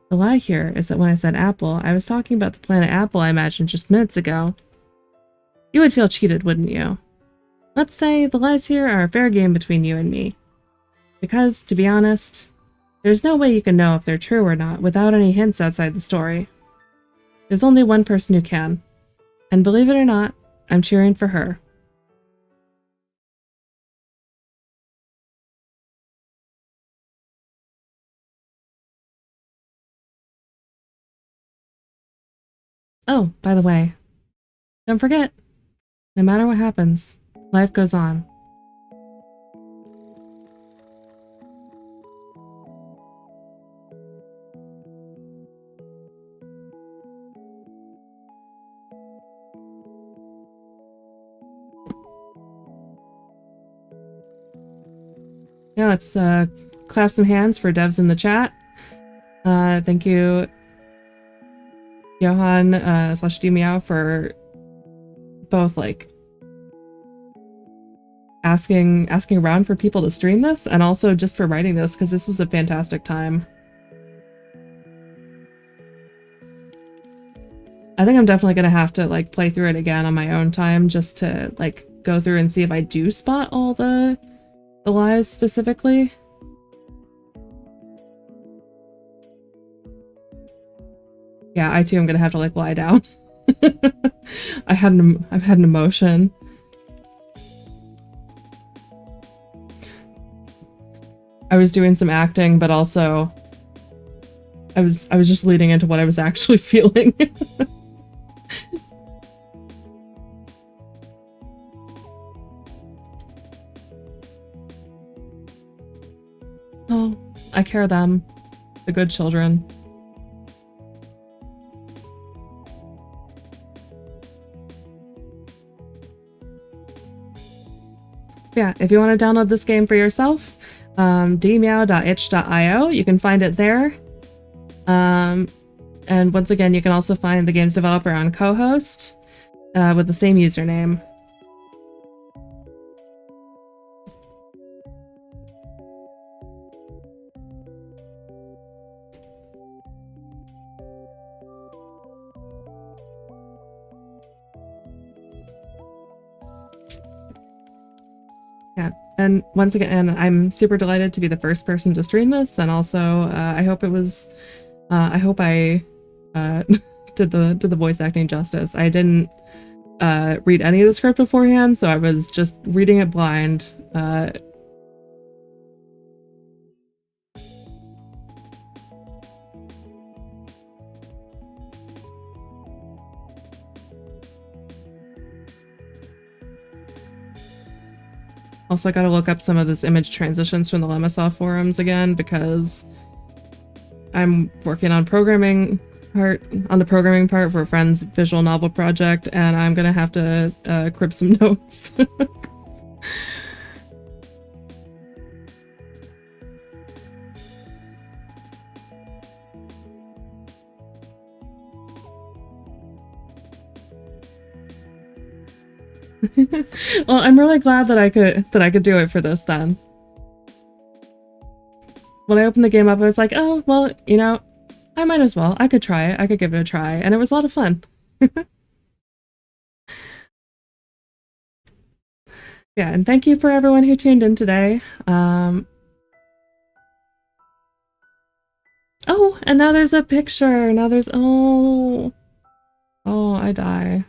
the lie here is that when I said apple, I was talking about the planet Apple I imagined just minutes ago, you would feel cheated, wouldn't you? Let's say the lies here are a fair game between you and me. Because, to be honest, there's no way you can know if they're true or not without any hints outside the story. There's only one person who can. And believe it or not, I'm cheering for her. Oh, by the way, don't forget, no matter what happens, life goes on. Yeah, let's clap some hands for devs in the chat. Thank you, Johan slash dmeow, for both like asking around for people to stream this, and also just for writing this, because this was a fantastic time. I think I'm definitely gonna have to like play through it again on my own time, just to like go through and see if I do spot all the lies specifically. Yeah, I too am gonna have to like lie down. I've had an emotion. I was doing some acting, but also I was just leading into what I was actually feeling. Oh, I care them. The good children. Yeah, if you want to download this game for yourself, dmeow.itch.io, you can find it there. And once again, you can also find the game's developer on co-host with the same username. Yeah, and once again, I'm super delighted to be the first person to stream this, and also I hope it was, I hope I did the voice acting justice. I didn't read any of the script beforehand, so I was just reading it blind. Also, I gotta look up some of this image transitions from the Lemosoft forums again, because I'm working on the programming part for a friend's visual novel project, and I'm gonna have to crib some notes. Well, I'm really glad that I could do it for this then. When I opened the game up, I was like, oh, well, you know, I might as well. I could try it. I could give it a try. And it was a lot of fun. Yeah, and thank you for everyone who tuned in today. Oh, and now there's a picture. Now there's, oh, I die.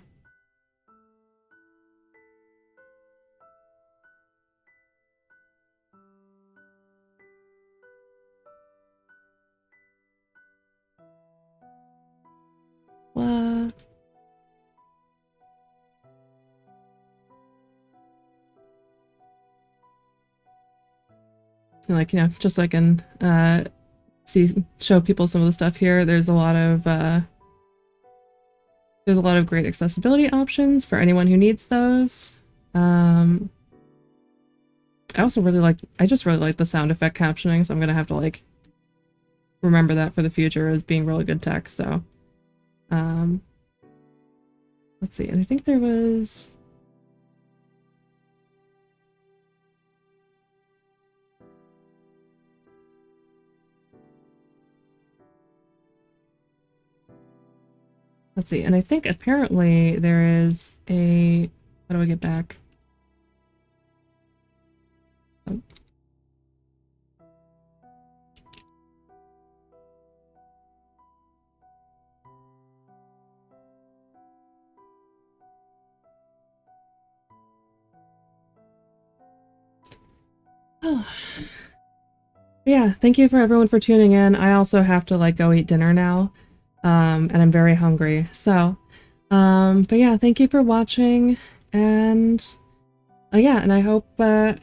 What? Like, you know, just so I can show people some of the stuff here. There's a lot of great accessibility options for anyone who needs those. I just really like the sound effect captioning, so I'm gonna have to like remember that for the future as being really good tech. So let's see, and I think there was and I think apparently there is a, how do I get back? Oh. Yeah, thank you for everyone for tuning in. I also have to like go eat dinner now, and I'm very hungry. So But yeah, thank you for watching, and yeah, and I hope, you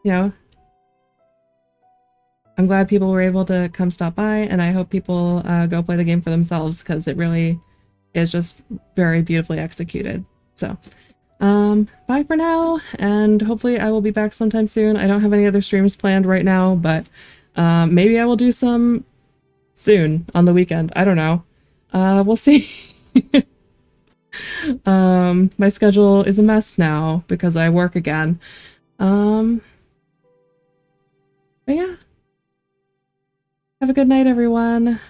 know, I'm glad people were able to come stop by, and I hope people go play the game for themselves, because it really is just very beautifully executed. So, bye for now, and hopefully I will be back sometime soon. I don't have any other streams planned right now, but maybe I will do some soon on the weekend. I don't know. We'll see. My schedule is a mess now because I work again. But yeah. Have a good night, everyone.